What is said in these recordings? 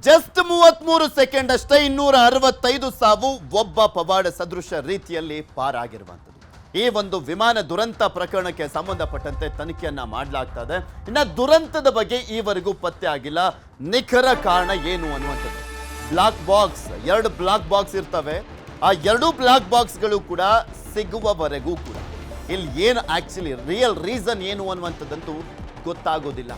Just 33 second ಅಷ್ಟೇ 265 ಸಾವು, ಒಬ್ಬ ಪವಾಡ ಸದೃಶ ರೀತಿಯಲ್ಲಿ ಪಾರಾಗಿರುವಂಥದ್ದು. ಈ ಒಂದು ವಿಮಾನ ದುರಂತ ಪ್ರಕರಣಕ್ಕೆ ಸಂಬಂಧಪಟ್ಟಂತೆ ತನಿಖೆಯನ್ನ ಮಾಡಲಾಗ್ತಾ ಇದೆ. ಇನ್ನು ದುರಂತದ ಬಗ್ಗೆ ಈವರೆಗೂ ಪತ್ತೆ ಆಗಿಲ್ಲ, ನಿಖರ ಕಾರಣ ಏನು ಅನ್ನುವಂಥದ್ದು. ಬ್ಲಾಕ್ ಬಾಕ್ಸ್, 2 ಬ್ಲಾಕ್ ಬಾಕ್ಸ್ ಇರ್ತವೆ. ಆ 2 ಬ್ಲಾಕ್ ಬಾಕ್ಸ್ಗಳು ಕೂಡ ಸಿಗುವವರೆಗೂ ಕೂಡ ಇಲ್ಲಿ ಏನು ಆಕ್ಚುಲಿ ರಿಯಲ್ ರೀಸನ್ ಏನು ಅನ್ನುವಂಥದ್ದಂತೂ ಗೊತ್ತಾಗೋದಿಲ್ಲ.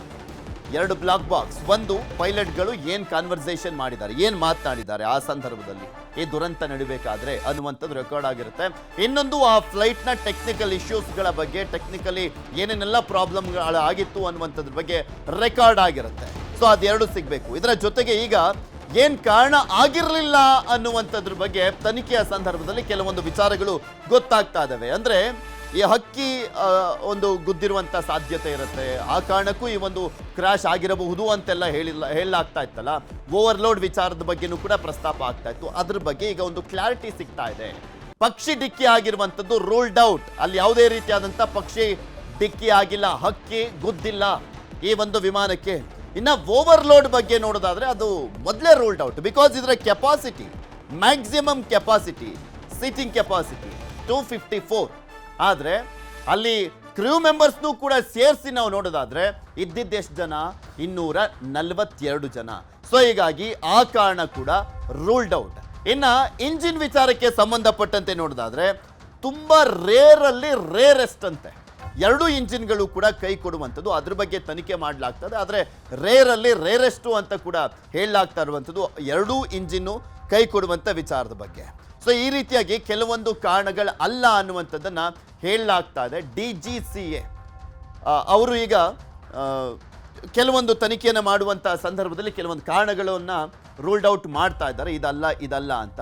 2 ಬ್ಲಾಕ್ ಬಾಕ್ಸ್, ಒಂದು ಪೈಲಟ್ಗಳು ಏನು ಕಾನ್ವರ್ಸೇಷನ್ ಮಾಡಿದ್ದಾರೆ, ಏನು ಮಾತನಾಡಿದ್ದಾರೆ ಆ ಸಂದರ್ಭದಲ್ಲಿ ಈ ದುರಂತ ನಡಿಬೇಕಾದ್ರೆ ಅನ್ನುವಂಥದ್ದು ರೆಕಾರ್ಡ್ ಆಗಿರುತ್ತೆ. ಇನ್ನೊಂದು ಆ ಫ್ಲೈಟ್ನ ಟೆಕ್ನಿಕಲ್ ಇಶ್ಯೂಸ್ಗಳ ಬಗ್ಗೆ, ಟೆಕ್ನಿಕಲಿ ಏನೇನೆಲ್ಲ ಪ್ರಾಬ್ಲಮ್ಗಳು ಆಗಿತ್ತು ಅನ್ನುವಂಥದ್ರ ಬಗ್ಗೆ ರೆಕಾರ್ಡ್ ಆಗಿರುತ್ತೆ. ಸೊ ಅದೆರಡು ಸಿಗಬೇಕು. ಇದರ ಜೊತೆಗೆ ಈಗ ಏನು ಕಾರಣ ಆಗಿರಲಿಲ್ಲ ಅನ್ನುವಂಥದ್ರ ಬಗ್ಗೆ ತನಿಖೆಯ ಸಂದರ್ಭದಲ್ಲಿ ಕೆಲವೊಂದು ವಿಚಾರಗಳು ಗೊತ್ತಾಗ್ತಾ ಇದ್ದಾವೆ. ಅಂದರೆ ಈ ಹಕ್ಕಿ ಒಂದು ಗುದ್ದಿರುವಂಥ ಸಾಧ್ಯತೆ ಇರುತ್ತೆ, ಆ ಕಾರಣಕ್ಕೂ ಈ ಒಂದು ಕ್ರಾಶ್ ಆಗಿರಬಹುದು ಅಂತೆಲ್ಲ ಹೇಳಲಾಗ್ತಾ ಇತ್ತಲ್ಲ. ಓವರ್ಲೋಡ್ ವಿಚಾರದ ಬಗ್ಗೆನೂ ಕೂಡ ಪ್ರಸ್ತಾಪ ಆಗ್ತಾ ಇತ್ತು. ಅದ್ರ ಬಗ್ಗೆ ಈಗ ಒಂದು ಕ್ಲಾರಿಟಿ ಸಿಗ್ತಾ ಇದೆ. ಪಕ್ಷಿ ಡಿಕ್ಕಿ ಆಗಿರುವಂಥದ್ದು ರೂಲ್ಡ್ ಔಟ್, ಅಲ್ಲಿ ಯಾವುದೇ ರೀತಿಯಾದಂಥ ಪಕ್ಷಿ ಡಿಕ್ಕಿ ಆಗಿಲ್ಲ, ಹಕ್ಕಿ ಗುದ್ದಿಲ್ಲ ಈ ಒಂದು ವಿಮಾನಕ್ಕೆ. ಇನ್ನು ಓವರ್ಲೋಡ್ ಬಗ್ಗೆ ನೋಡೋದಾದ್ರೆ ಅದು ಮೊದಲೇ ರೂಲ್ಡ್ ಔಟ್. ಬಿಕಾಸ್ ಇದರ capacity, maximum capacity, seating capacity 254. ಆದರೆ ಅಲ್ಲಿ ಕ್ರೂ ಮೆಂಬರ್ಸ್ನೂ ಕೂಡ ಸೇರಿಸಿ ನಾವು ನೋಡೋದಾದ್ರೆ ಇದ್ದಿದ್ದೆಷ್ಟು ಜನ, 242 ಜನ. ಸೊ ಹೀಗಾಗಿ ಆ ಕಾರಣ ಕೂಡ ರೂಲ್ಡ್ ಔಟ್. ಇನ್ನು ಇಂಜಿನ್ ವಿಚಾರಕ್ಕೆ ಸಂಬಂಧಪಟ್ಟಂತೆ ನೋಡೋದಾದ್ರೆ ತುಂಬಾ ರೇರೆಸ್ಟ್ ಅಂತೆ 2 ಇಂಜಿನ್ಗಳು ಕೂಡ ಕೈ ಕೊಡುವಂಥದ್ದು. ಅದ್ರ ಬಗ್ಗೆ ತನಿಖೆ ಮಾಡಲಾಗ್ತದೆ. ಆದರೆ ರೇರೆಸ್ಟು ಅಂತ ಕೂಡ ಹೇಳಲಾಗ್ತಾ ಇರುವಂಥದ್ದು 2 ಇಂಜಿನ್ನು ಕೈ ಕೊಡುವಂಥ ವಿಚಾರದ ಬಗ್ಗೆ. ಸೊ ಈ ರೀತಿಯಾಗಿ ಕೆಲವೊಂದು ಕಾರಣಗಳು ಅಲ್ಲ ಅನ್ನುವಂಥದ್ದನ್ನ ಹೇಳಲಾಗ್ತಾ ಇದೆ. DGCA ಅವರು ಈಗ ಕೆಲವೊಂದು ತನಿಖೆಯನ್ನು ಮಾಡುವಂಥ ಸಂದರ್ಭದಲ್ಲಿ ಕೆಲವೊಂದು ಕಾರಣಗಳನ್ನು ರೂಲ್ಡ್ ಔಟ್ ಮಾಡ್ತಾ ಇದ್ದಾರೆ, ಇದಲ್ಲ ಅಂತ.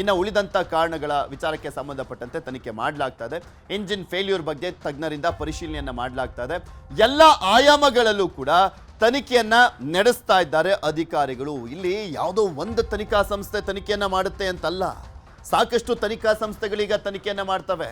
ಇನ್ನು ಉಳಿದಂಥ ಕಾರಣಗಳ ವಿಚಾರಕ್ಕೆ ಸಂಬಂಧಪಟ್ಟಂತೆ ತನಿಖೆ ಮಾಡಲಾಗ್ತಾ ಇದೆ. ಇಂಜಿನ್ ಫೇಲ್ಯೂರ್ ಬಗ್ಗೆ ತಜ್ಞರಿಂದ ಪರಿಶೀಲನೆಯನ್ನು ಮಾಡಲಾಗ್ತಾ ಇದೆ. ಎಲ್ಲ ಆಯಾಮಗಳಲ್ಲೂ ಕೂಡ ತನಿಖೆಯನ್ನ ನಡೆಸ್ತಾ ಇದ್ದಾರೆ ಅಧಿಕಾರಿಗಳು. ಇಲ್ಲಿ ಯಾವುದೋ ಒಂದು ತನಿಖಾ ಸಂಸ್ಥೆ ತನಿಖೆಯನ್ನ ಮಾಡುತ್ತೆ ಅಂತಲ್ಲ, ಸಾಕಷ್ಟು ತನಿಖಾ ಸಂಸ್ಥೆಗಳೀಗ ತನಿಖೆಯನ್ನ ಮಾಡ್ತವೆ.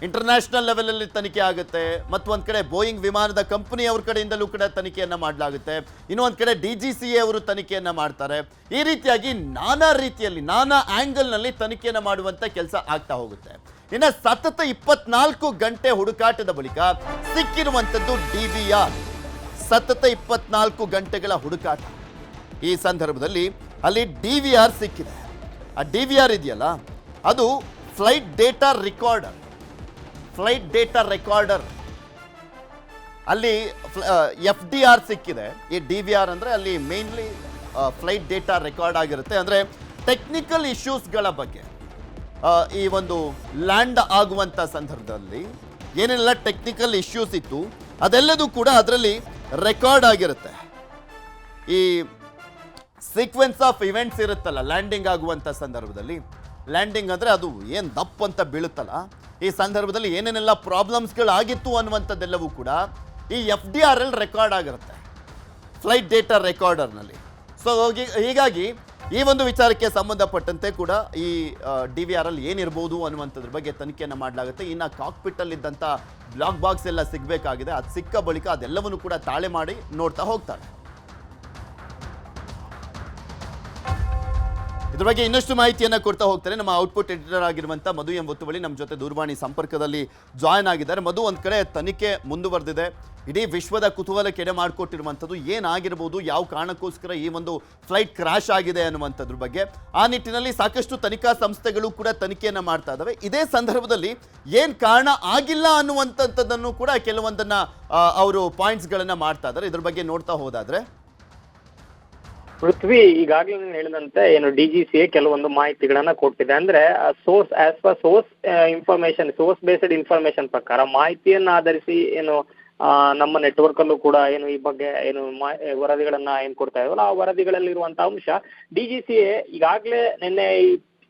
ಇಂಟರ್ನ್ಯಾಷನಲ್ ಲೆವೆಲಲ್ಲಿ ತನಿಖೆ ಆಗುತ್ತೆ, ಮತ್ತೊಂದು ಕಡೆ ಬೋಯಿಂಗ್ ವಿಮಾನದ ಕಂಪನಿ ಅವ್ರ ಕಡೆಯಿಂದಲೂ ಕೂಡ ತನಿಖೆಯನ್ನ ಮಾಡಲಾಗುತ್ತೆ, ಇನ್ನೊಂದು ಕಡೆ DGCA ಅವರು ತನಿಖೆಯನ್ನ ಮಾಡ್ತಾರೆ. ಈ ರೀತಿಯಾಗಿ ನಾನಾ ರೀತಿಯಲ್ಲಿ, ನಾನಾ ಆಂಗಲ್ನಲ್ಲಿ ತನಿಖೆಯನ್ನ ಮಾಡುವಂತ ಕೆಲಸ ಆಗ್ತಾ ಹೋಗುತ್ತೆ. ಇನ್ನು ಸತತ 24 ಗಂಟೆ ಹುಡುಕಾಟದ ಬಳಿಕ ಸಿಕ್ಕಿರುವಂಥದ್ದು DVR. ಸತತ 24 ಗಂಟೆಗಳ ಹುಡುಕಾಟ. ಈ ಸಂದರ್ಭದಲ್ಲಿ ಅಲ್ಲಿ DVR ಸಿಕ್ಕಿದೆ. ಆ DVR ಇದೆಯಲ್ಲ, ಅದು ಫ್ಲೈಟ್ ಡೇಟಾ ರೆಕಾರ್ಡರ್. ಅಲ್ಲಿ FDR ಸಿಕ್ಕಿದೆ. ಈ DVR ಅಂದರೆ ಅಲ್ಲಿ ಮೇನ್ಲಿ ಫ್ಲೈಟ್ ಡೇಟಾ ರೆಕಾರ್ಡ್ ಆಗಿರುತ್ತೆ. ಅಂದರೆ ಟೆಕ್ನಿಕಲ್ ಇಶ್ಯೂಸ್ಗಳ ಬಗ್ಗೆ, ಈ ಒಂದು ಲ್ಯಾಂಡ್ ಆಗುವಂಥ ಸಂದರ್ಭದಲ್ಲಿ ಏನೆಲ್ಲ ಟೆಕ್ನಿಕಲ್ ಇಶ್ಯೂಸ್ ಇತ್ತು ಅದೆಲ್ಲದೂ ಕೂಡ ಅದರಲ್ಲಿ ರೆಕಾರ್ಡ್ ಆಗಿರುತ್ತೆ. ಈ ಸೀಕ್ವೆನ್ಸ್ ಆಫ್ ಇವೆಂಟ್ಸ್ ಇರುತ್ತಲ್ಲ ಲ್ಯಾಂಡಿಂಗ್ ಆಗುವಂಥ ಸಂದರ್ಭದಲ್ಲಿ, ಲ್ಯಾಂಡಿಂಗ್ ಅಂದರೆ ಅದು ಏನು ದಪ್ಪ ಅಂತ ಬೀಳುತ್ತಲ್ಲ, ಈ ಸಂದರ್ಭದಲ್ಲಿ ಏನೇನೆಲ್ಲ ಪ್ರಾಬ್ಲಮ್ಸ್ಗಳು ಆಗಿತ್ತು ಅನ್ನುವಂಥದ್ದೆಲ್ಲವೂ ಕೂಡ ಈ FDR ಅಲ್ಲಿ ರೆಕಾರ್ಡ್ ಆಗಿರುತ್ತೆ, ಫ್ಲೈಟ್ ಡೇಟಾ ರೆಕಾರ್ಡರ್ನಲ್ಲಿ. ಸೊ ಹೀಗಾಗಿ ಈ ಒಂದು ವಿಚಾರಕ್ಕೆ ಸಂಬಂಧಪಟ್ಟಂತೆ ಕೂಡ ಈ DVR ಅಲ್ಲಿ ಏನಿರ್ಬೋದು ಅನ್ನುವಂಥದ್ರ ಬಗ್ಗೆ ತನಿಖೆಯನ್ನು ಮಾಡಲಾಗುತ್ತೆ. ಇನ್ನು ಕಾಕ್ಪಿಟ್ಟಲ್ಲಿ ಇದ್ದಂಥ ಬ್ಲಾಕ್ ಬಾಕ್ಸ್ ಎಲ್ಲ ಸಿಗಬೇಕಾಗಿದೆ. ಅದು ಸಿಕ್ಕ ಬಳಿಕ ಅದೆಲ್ಲವನ್ನು ಕೂಡ ತಾಳೆ ಮಾಡಿ ನೋಡ್ತಾ ಹೋಗ್ತಾರೆ. ಇದ್ರ ಬಗ್ಗೆ ಇನ್ನಷ್ಟು ಮಾಹಿತಿಯನ್ನು ಕೊಡ್ತಾ ಹೋಗ್ತಾರೆ ನಮ್ಮ ಔಟ್ಪುಟ್ ಎಡಿಟರ್ ಆಗಿರುವಂಥ ಮಧು ಎಂ ಒತ್ತುವಳಿ ನಮ್ಮ ಜೊತೆ ದೂರವಾಣಿ ಸಂಪರ್ಕದಲ್ಲಿ ಜಾಯ್ನ್ ಆಗಿದ್ದಾರೆ. ಮಧು, ಒಂದು ಕಡೆ ತನಿಖೆ ಮುಂದುವರೆದಿದೆ, ಇಡೀ ವಿಶ್ವದ ಕುತೂಹಲಕ್ಕೆ ಎಡೆ ಮಾಡಿಕೊಟ್ಟಿರುವಂಥದ್ದು ಏನಾಗಿರ್ಬೋದು, ಯಾವ ಕಾರಣಕ್ಕೋಸ್ಕರ ಈ ಒಂದು ಫ್ಲೈಟ್ ಕ್ರಾಶ್ ಆಗಿದೆ ಅನ್ನುವಂಥದ್ರ ಬಗ್ಗೆ. ಆ ನಿಟ್ಟಿನಲ್ಲಿ ಸಾಕಷ್ಟು ತನಿಖಾ ಸಂಸ್ಥೆಗಳು ಕೂಡ ತನಿಖೆಯನ್ನು ಮಾಡ್ತಾ ಇದ್ದಾವೆ. ಇದೇ ಸಂದರ್ಭದಲ್ಲಿ ಏನು ಕಾರಣ ಆಗಿಲ್ಲ ಅನ್ನುವಂಥದ್ದನ್ನು ಕೂಡ ಕೆಲವೊಂದನ್ನ ಅವರು ಪಾಯಿಂಟ್ಸ್ಗಳನ್ನು ಮಾಡ್ತಾ ಇದ್ದಾರೆ. ಇದ್ರ ಬಗ್ಗೆ ನೋಡ್ತಾ ಹೋದಾದ್ರೆ ಪೃಥ್ವಿ, ಈಗಾಗಲೇ ನೀನು ಹೇಳಿದಂತೆ ಏನು DGCA ಕೆಲವೊಂದು ಮಾಹಿತಿಗಳನ್ನ ಕೊಟ್ಟಿದೆ. ಅಂದ್ರೆ source information, source based information ಪ್ರಕಾರ ಮಾಹಿತಿಯನ್ನ ಆಧರಿಸಿ ಏನು ನಮ್ಮ ನೆಟ್ವರ್ಕ್ ಅಲ್ಲೂ ಕೂಡ ಏನು ಈ ಬಗ್ಗೆ ಏನು ವರದಿಗಳನ್ನ ಏನ್ ಕೊಡ್ತಾ ಇದ್ವಲ್ಲ, ಆ ವರದಿಗಳಲ್ಲಿರುವಂತಹ ಅಂಶ DGCA ಈಗಾಗಲೇ ನಿನ್ನೆ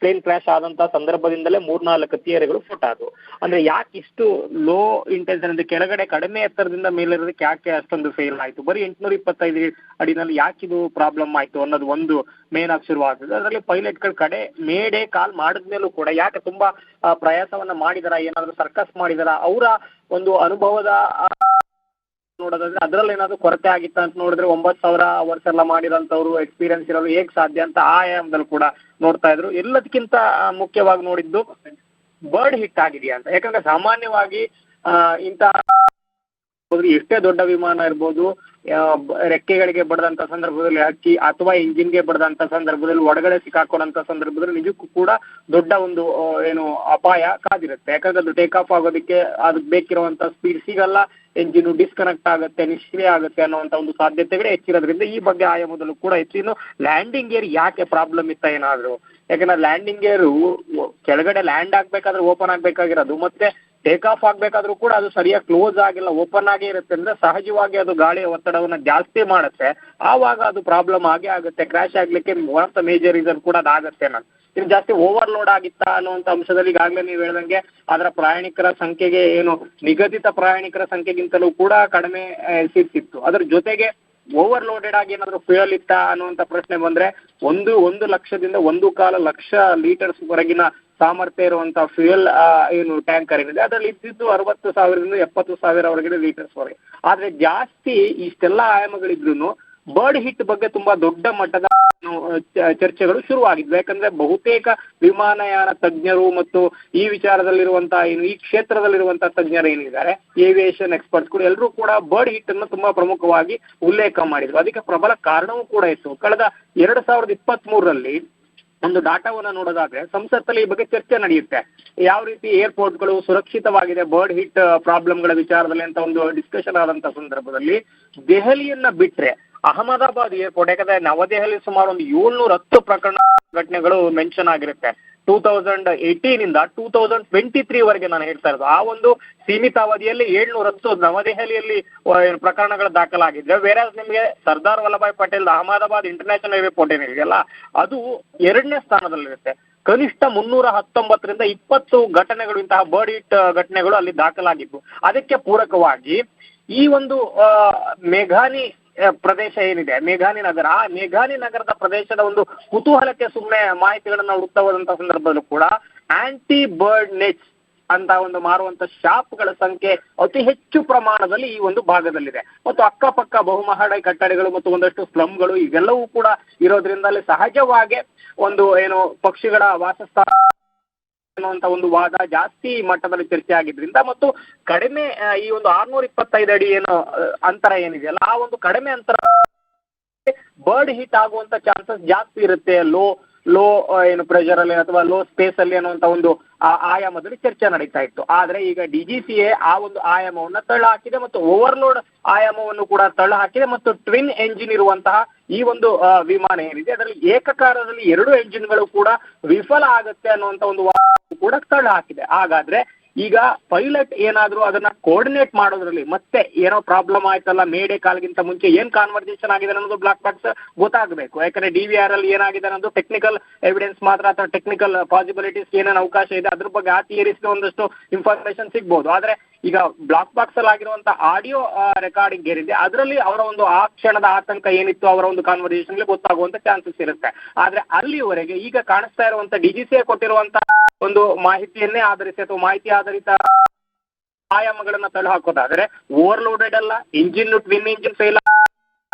ಪ್ಲೇನ್ ಕ್ರಾಶ್ ಆದಂತಹ ಸಂದರ್ಭದಿಂದಲೇ 3-4 ಥಿಯರಿಗಳು ಫುಟ್ ಆದವು. ಅಂದ್ರೆ ಯಾಕೆ ಇಷ್ಟು ಲೋ ಇಂಟೆನ್ಷನ್ ಅಂದ್ರೆ ಕೆಳಗಡೆ ಕಡಿಮೆ ಎತ್ತರದಿಂದ ಮೇಲಿರೋದಕ್ಕೆ ಯಾಕೆ ಅಷ್ಟೊಂದು ಫೇಲ್ ಆಯ್ತು, ಬರೀ 825 ಅಡಿನಲ್ಲಿ ಯಾಕೆ ಇದು ಪ್ರಾಬ್ಲಮ್ ಆಯ್ತು ಅನ್ನೋದು ಒಂದು ಮೇನ್ ಆಗಿ ಶುರುವಾಗ್ತದೆ. ಅದರಲ್ಲಿ ಪೈಲಟ್ಗಳ ಕಡೆ ಮೇಡೇ ಕಾಲ್ ಮಾಡಿದ್ಮೇಲೂ ಕೂಡ ಯಾಕೆ ತುಂಬಾ ಪ್ರಯಾಸವನ್ನ ಮಾಡಿದಾರ, ಏನಾದ್ರು ಸರ್ಕಸ್ ಮಾಡಿದಾರ, ಅವರ ಒಂದು ಅನುಭವದ ನೋಡೋದಾದ್ರೆ ಅದ್ರಲ್ಲಿ ಏನಾದ್ರು ಕೊರತೆ ಆಗಿತ್ತ ಅಂತ ನೋಡಿದ್ರೆ 9,000 ಅವರ್ಸ್ ಎಲ್ಲ ಮಾಡಿರೋಂಥವ್ರು ಎಕ್ಸ್ಪೀರಿಯನ್ಸ್ ಇರೋರು ಹೇಗ್ ಸಾಧ್ಯ ಅಂತ ಆ ಆಯಾಮದಲ್ಲಿ ಕೂಡ ನೋಡ್ತಾ ಇದ್ರು. ಎಲ್ಲದಕ್ಕಿಂತ ಮುಖ್ಯವಾಗಿ ನೋಡಿದ್ದು ಬರ್ಡ್ ಹಿಟ್ ಆಗಿದೆಯಾ ಅಂತ. ಯಾಕಂದ್ರೆ ಸಾಮಾನ್ಯವಾಗಿ ಇಂಥ ಎಷ್ಟೇ ದೊಡ್ಡ ವಿಮಾನ ಇರ್ಬೋದು, ರೆಕ್ಕೆಗಳಿಗೆ ಬಡದಂತ ಸಂದರ್ಭದಲ್ಲಿ ಹಕ್ಕಿ ಅಥವಾ ಇಂಜಿನ್ಗೆ ಬಡದಂತ ಸಂದರ್ಭದಲ್ಲಿ ಒಳಗಡೆ ಸಿಕ್ಕಾಕೊಂಡಂತ ಸಂದರ್ಭದಲ್ಲಿ ನಿಜಕ್ಕೂ ಕೂಡ ದೊಡ್ಡ ಒಂದು ಏನು ಅಪಾಯ ಕಾದಿರುತ್ತೆ. ಯಾಕಂದ್ರೆ ಅದು ಟೇಕ್ ಆಫ್ ಆಗೋದಕ್ಕೆ ಅದಕ್ಕೆ ಬೇಕಿರುವಂತ ಸ್ಪೀಡ್ ಸಿಗಲ್ಲ, ಎಂಜಿನ್ ಡಿಸ್ಕನೆಕ್ಟ್ ಆಗುತ್ತೆ, ನಿಷ್ಕ್ರಿಯ ಆಗುತ್ತೆ ಅನ್ನುವಂತ ಒಂದು ಸಾಧ್ಯತೆಗಳೇ ಹೆಚ್ಚಿರೋದ್ರಿಂದ ಈ ಬಗ್ಗೆ ಆಯಾಮದಲ್ಲೂ ಕೂಡ ಹೆಚ್ಚು. ಇನ್ನು ಲ್ಯಾಂಡಿಂಗ್ ಗೇರ್ ಯಾಕೆ ಪ್ರಾಬ್ಲಮ್ ಇತ್ತ ಏನಾದ್ರು, ಯಾಕಂದ್ರೆ ಲ್ಯಾಂಡಿಂಗ್ ಗೇರು ಕೆಳಗಡೆ ಲ್ಯಾಂಡ್ ಆಗ್ಬೇಕಾದ್ರೆ ಓಪನ್ ಆಗ್ಬೇಕಾಗಿರೋದು, ಮತ್ತೆ ಟೇಕ್ ಆಫ್ ಆಗ್ಬೇಕಾದ್ರೂ ಕೂಡ ಅದು ಸರಿಯಾಗಿ ಕ್ಲೋಸ್ ಆಗಿಲ್ಲ, ಓಪನ್ ಆಗೇ ಇರುತ್ತೆ ಅಂದ್ರೆ ಸಹಜವಾಗಿ ಅದು ಗಾಳಿಯ ಒತ್ತಡವನ್ನ ಜಾಸ್ತಿ ಮಾಡುತ್ತೆ. ಆವಾಗ ಅದು ಪ್ರಾಬ್ಲಮ್ ಆಗೇ ಆಗುತ್ತೆ. ಕ್ರ್ಯಾಶ್ ಆಗ್ಲಿಕ್ಕೆ one of the major reason ಕೂಡ ಅದಾಗತ್ತೆ. ಇನ್ನು ಜಾಸ್ತಿ ಓವರ್ಲೋಡ್ ಆಗಿತ್ತಾ ಅನ್ನುವಂತ ಅಂಶದಲ್ಲಿ ಈಗಾಗಲೇ ನೀವು ಹೇಳ್ದಂಗೆ ಅದರ ಪ್ರಯಾಣಿಕರ ಸಂಖ್ಯೆಗೆ ಏನು ನಿಗದಿತ ಪ್ರಯಾಣಿಕರ ಸಂಖ್ಯೆಗಿಂತಲೂ ಕೂಡ ಕಡಿಮೆ ಸೀಟ್ಸ್ ಇತ್ತು. ಅದ್ರ ಜೊತೆಗೆ ಓವರ್ಲೋಡೆಡ್ ಆಗಿ ಏನಾದ್ರು ಫ್ಯೂಯಲ್ ಇತ್ತ ಅನ್ನುವಂತ ಪ್ರಶ್ನೆ ಬಂದ್ರೆ 1 ಲಕ್ಷದಿಂದ 1.25 ಲಕ್ಷ ಲೀಟರ್ಸ್ ವರೆಗಿನ ಸಾಮರ್ಥ್ಯ ಇರುವಂತಹ ಫ್ಯೂಯಲ್ ಏನು ಟ್ಯಾಂಕರ್ ಏನಿದೆ ಅದರಲ್ಲಿ ಇದ್ದಿದ್ದು 60,000ದಿಂದ 70,000 ಲೀಟರ್ಸ್ ವರೆಗೆ. ಆದ್ರೆ ಜಾಸ್ತಿ ಇಷ್ಟೆಲ್ಲ ಆಯಾಮಗಳಿದ್ರು ಬರ್ಡ್ ಹಿಟ್ ಬಗ್ಗೆ ತುಂಬಾ ದೊಡ್ಡ ಮಟ್ಟದ ಚರ್ಚೆಗಳು ಶುರುವಾಗಿದ್ವು. ಯಾಕಂದ್ರೆ ಬಹುತೇಕ ವಿಮಾನಯಾನ ತಜ್ಞರು ಮತ್ತು ಈ ವಿಚಾರದಲ್ಲಿರುವಂತಹ ಏನು ಈ ಕ್ಷೇತ್ರದಲ್ಲಿರುವಂತಹ ತಜ್ಞರು ಏನಿದ್ದಾರೆ, ಏವಿಯೇಷನ್ ಎಕ್ಸ್ಪರ್ಟ್ಸ್ ಕೂಡ ಎಲ್ಲರೂ ಕೂಡ ಬರ್ಡ್ ಹಿಟ್ ಅನ್ನು ತುಂಬಾ ಪ್ರಮುಖವಾಗಿ ಉಲ್ಲೇಖ ಮಾಡಿದ್ರು. ಅದಕ್ಕೆ ಪ್ರಬಲ ಕಾರಣವೂ ಕೂಡ ಇತ್ತು. ಕಳೆದ 2023ರಲ್ಲಿ ಒಂದು ಡಾಟಾವನ್ನ ನೋಡೋದಾದ್ರೆ ಸಂಸತ್ತಲ್ಲಿ ಈ ಬಗ್ಗೆ ಚರ್ಚೆ ನಡೆಯುತ್ತೆ. ಯಾವ ರೀತಿ ಏರ್ಪೋರ್ಟ್ಗಳು ಸುರಕ್ಷಿತವಾಗಿದೆ ಬರ್ಡ್ ಹಿಟ್ ಪ್ರಾಬ್ಲಮ್ಗಳ ವಿಚಾರದಲ್ಲಿ ಅಂತ ಒಂದು ಡಿಸ್ಕಷನ್ ಆದಂತ ಸಂದರ್ಭದಲ್ಲಿ ದೆಹಲಿಯನ್ನ ಬಿಟ್ರೆ ಅಹಮದಾಬಾದ್ ಏರ್ಪೋರ್ಟ್, ಯಾಕಂದ್ರೆ ನವದೆಹಲಿ ಸುಮಾರು ಒಂದು 710 ಘಟನೆಗಳು ಮೆನ್ಷನ್ ಆಗಿರುತ್ತೆ 2018 ಇಂದ 2023 ವರೆಗೆ ನಾನು ಹೇಳ್ತಾ ಇರೋದು. ಆ ಒಂದು ಸೀಮಿತ ಅವಧಿಯಲ್ಲಿ 710 ನವದೆಹಲಿಯಲ್ಲಿ ಪ್ರಕರಣಗಳು ದಾಖಲಾಗಿದ್ರೆ, ಬೇರೆ ನಿಮಗೆ ಸರ್ದಾರ್ ವಲ್ಲಭಾಯ್ ಪಟೇಲ್ ಅಹಮದಾಬಾದ್ ಇಂಟರ್ನ್ಯಾಷನಲ್ ಏರ್ಪೋರ್ಟ್ ಏನಿದೆಯಲ್ಲ ಅದು 2ನೇ ಸ್ಥಾನದಲ್ಲಿರುತ್ತೆ. ಕನಿಷ್ಠ 319ರಿಂದ 20 ಘಟನೆಗಳು, ಇಂತಹ ಬರ್ಡ್ ಹಿಟ್ ಘಟನೆಗಳು ಅಲ್ಲಿ ದಾಖಲಾಗಿದ್ದು. ಅದಕ್ಕೆ ಪೂರಕವಾಗಿ ಈ ಒಂದು ಮೇಘಾನಿ ಪ್ರದೇಶ ಏನಿದೆ, ಮೇಘಾನಿ ನಗರ, ಆ ಮೇಘಾನಿ ನಗರದ ಪ್ರದೇಶದ ಒಂದು ಕುತೂಹಲಕ್ಕೆ ಸುಮ್ಮನೆ ಮಾಹಿತಿಗಳನ್ನ ಹುಡುಕ್ತಾ ಹೋದಂತ ಸಂದರ್ಭದಲ್ಲೂ ಕೂಡ ಆಂಟಿ ಬರ್ಡ್ ನೆಟ್ಸ್ ಅಂತ ಒಂದು ಮಾರುವಂತ ಶಾಪ್ಗಳ ಸಂಖ್ಯೆ ಅತಿ ಹೆಚ್ಚು ಪ್ರಮಾಣದಲ್ಲಿ ಈ ಒಂದು ಭಾಗದಲ್ಲಿದೆ. ಮತ್ತು ಅಕ್ಕಪಕ್ಕ ಬಹುಮಹಡಿ ಕಟ್ಟಡಗಳು ಮತ್ತು ಒಂದಷ್ಟು ಸ್ಲಮ್ಗಳು ಇವೆಲ್ಲವೂ ಕೂಡ ಇರೋದ್ರಿಂದಲೇ ಸಹಜವಾಗಿ ಒಂದು ಏನು ಪಕ್ಷಿಗಳ ವಾಸಸ್ಥಾನ ಅನ್ನುವಂತ ಒಂದು ವಾದ ಜಾಸ್ತಿ ಮಟ್ಟದಲ್ಲಿ ಚರ್ಚೆ ಆಗಿದ್ರಿಂದ ಮತ್ತು ಕಡಿಮೆ ಈ ಒಂದು 625 ಅಡಿ ಏನು ಅಂತರ ಏನಿದೆಯಲ್ಲ ಆ ಒಂದು ಕಡಿಮೆ ಅಂತರ ಬರ್ಡ್ ಹಿಟ್ ಆಗುವಂತ ಚಾನ್ಸಸ್ ಜಾಸ್ತಿ ಇರುತ್ತೆ ಲೋ ಏನು ಪ್ರೆಷರ್ ಅಲ್ಲಿ ಅಥವಾ ಲೋ ಸ್ಪೇಸ್ ಅಲ್ಲಿ ಅನ್ನುವಂತ ಒಂದು ಆಯಾಮದಲ್ಲಿ ಚರ್ಚೆ ನಡೀತಾ ಇತ್ತು. ಆದ್ರೆ ಈಗ DGCA ಆ ಒಂದು ಆಯಾಮವನ್ನ ತಳ್ಳ ಹಾಕಿದೆ ಮತ್ತು ಓವರ್ಲೋಡ್ ಆಯಾಮವನ್ನು ಕೂಡ ತಳ್ಳ ಹಾಕಿದೆ ಮತ್ತು ಟ್ವಿನ್ ಎಂಜಿನ್ ಇರುವಂತಹ ಈ ಒಂದು ವಿಮಾನ ಏನಿದೆ ಅದರಲ್ಲಿ ಏಕಕಾಲದಲ್ಲಿ 2 ಎಂಜಿನ್ಗಳು ಕೂಡ ವಿಫಲ ಆಗುತ್ತೆ ಅನ್ನುವಂತ ಒಂದು ಕೂಡ ತಳ್ಳ ಹಾಕಿದೆ. ಹಾಗಾದ್ರೆ ಈಗ ಪೈಲಟ್ ಏನಾದ್ರೂ ಅದನ್ನ ಕೋರ್ಡಿನೇಟ್ ಮಾಡೋದ್ರಲ್ಲಿ ಮತ್ತೆ ಏನೋ ಪ್ರಾಬ್ಲಮ್ ಆಯ್ತಲ್ಲ, ಮೇಡೆ ಕಾಲ್ಗಿಂತ ಮುಂಚೆ ಏನ್ ಕಾನ್ವರ್ಸೇಷನ್ ಆಗಿದೆ ಅನ್ನೋದು ಬ್ಲಾಕ್ ಬಾಕ್ಸ್ ಗೊತ್ತಾಗಬೇಕು. ಯಾಕಂದ್ರೆ DVR ಅಲ್ಲಿ ಏನಾಗಿದೆ ಅನ್ನೋದು ಟೆಕ್ನಿಕಲ್ ಎವಿಡೆನ್ಸ್ ಮಾತ್ರ ಅಥವಾ ಟೆಕ್ನಿಕಲ್ ಪಾಸಿಬಿಲಿಟೀಸ್ ಏನೇನು ಅವಕಾಶ ಇದೆ ಅದ್ರ ಬಗ್ಗೆ ಆ ಥಿಯರೀಸ್ ಒಂದಷ್ಟು ಇನ್ಫಾರ್ಮೇಶನ್ ಸಿಗ್ಬೋದು. ಆದ್ರೆ ಈಗ ಬ್ಲಾಕ್ ಬಾಕ್ಸ್ ಅಲ್ಲಿ ಆಗಿರುವಂತ ಆಡಿಯೋ ರೆಕಾರ್ಡಿಂಗ್ ಏನಿದೆ ಅದರಲ್ಲಿ ಅವರ ಒಂದು ಆ ಕ್ಷಣದ ಆತಂಕ ಏನಿತ್ತು ಅವರ ಒಂದು ಕಾನ್ವರ್ಸೇಷನ್ ಗೊತ್ತಾಗುವಂತ ಚಾನ್ಸಸ್ ಇರುತ್ತೆ. ಆದ್ರೆ ಅಲ್ಲಿವರೆಗೆ ಈಗ ಕಾಣಿಸ್ತಾ ಇರುವಂತ DGCA ಕೊಟ್ಟಿರುವಂತ ಒಂದು ಮಾಹಿತಿಯನ್ನೇ ಆಧರಿಸಿ ಅಥವಾ ಮಾಹಿತಿ ಆಧಾರಿತ ಆಯಾಮಗಳನ್ನ ತಳ್ಳಿ ಹಾಕೋದಾದ್ರೆ ಓವರ್ಲೋಡೆಡ್ ಅಲ್ಲ, engine twin engine fail,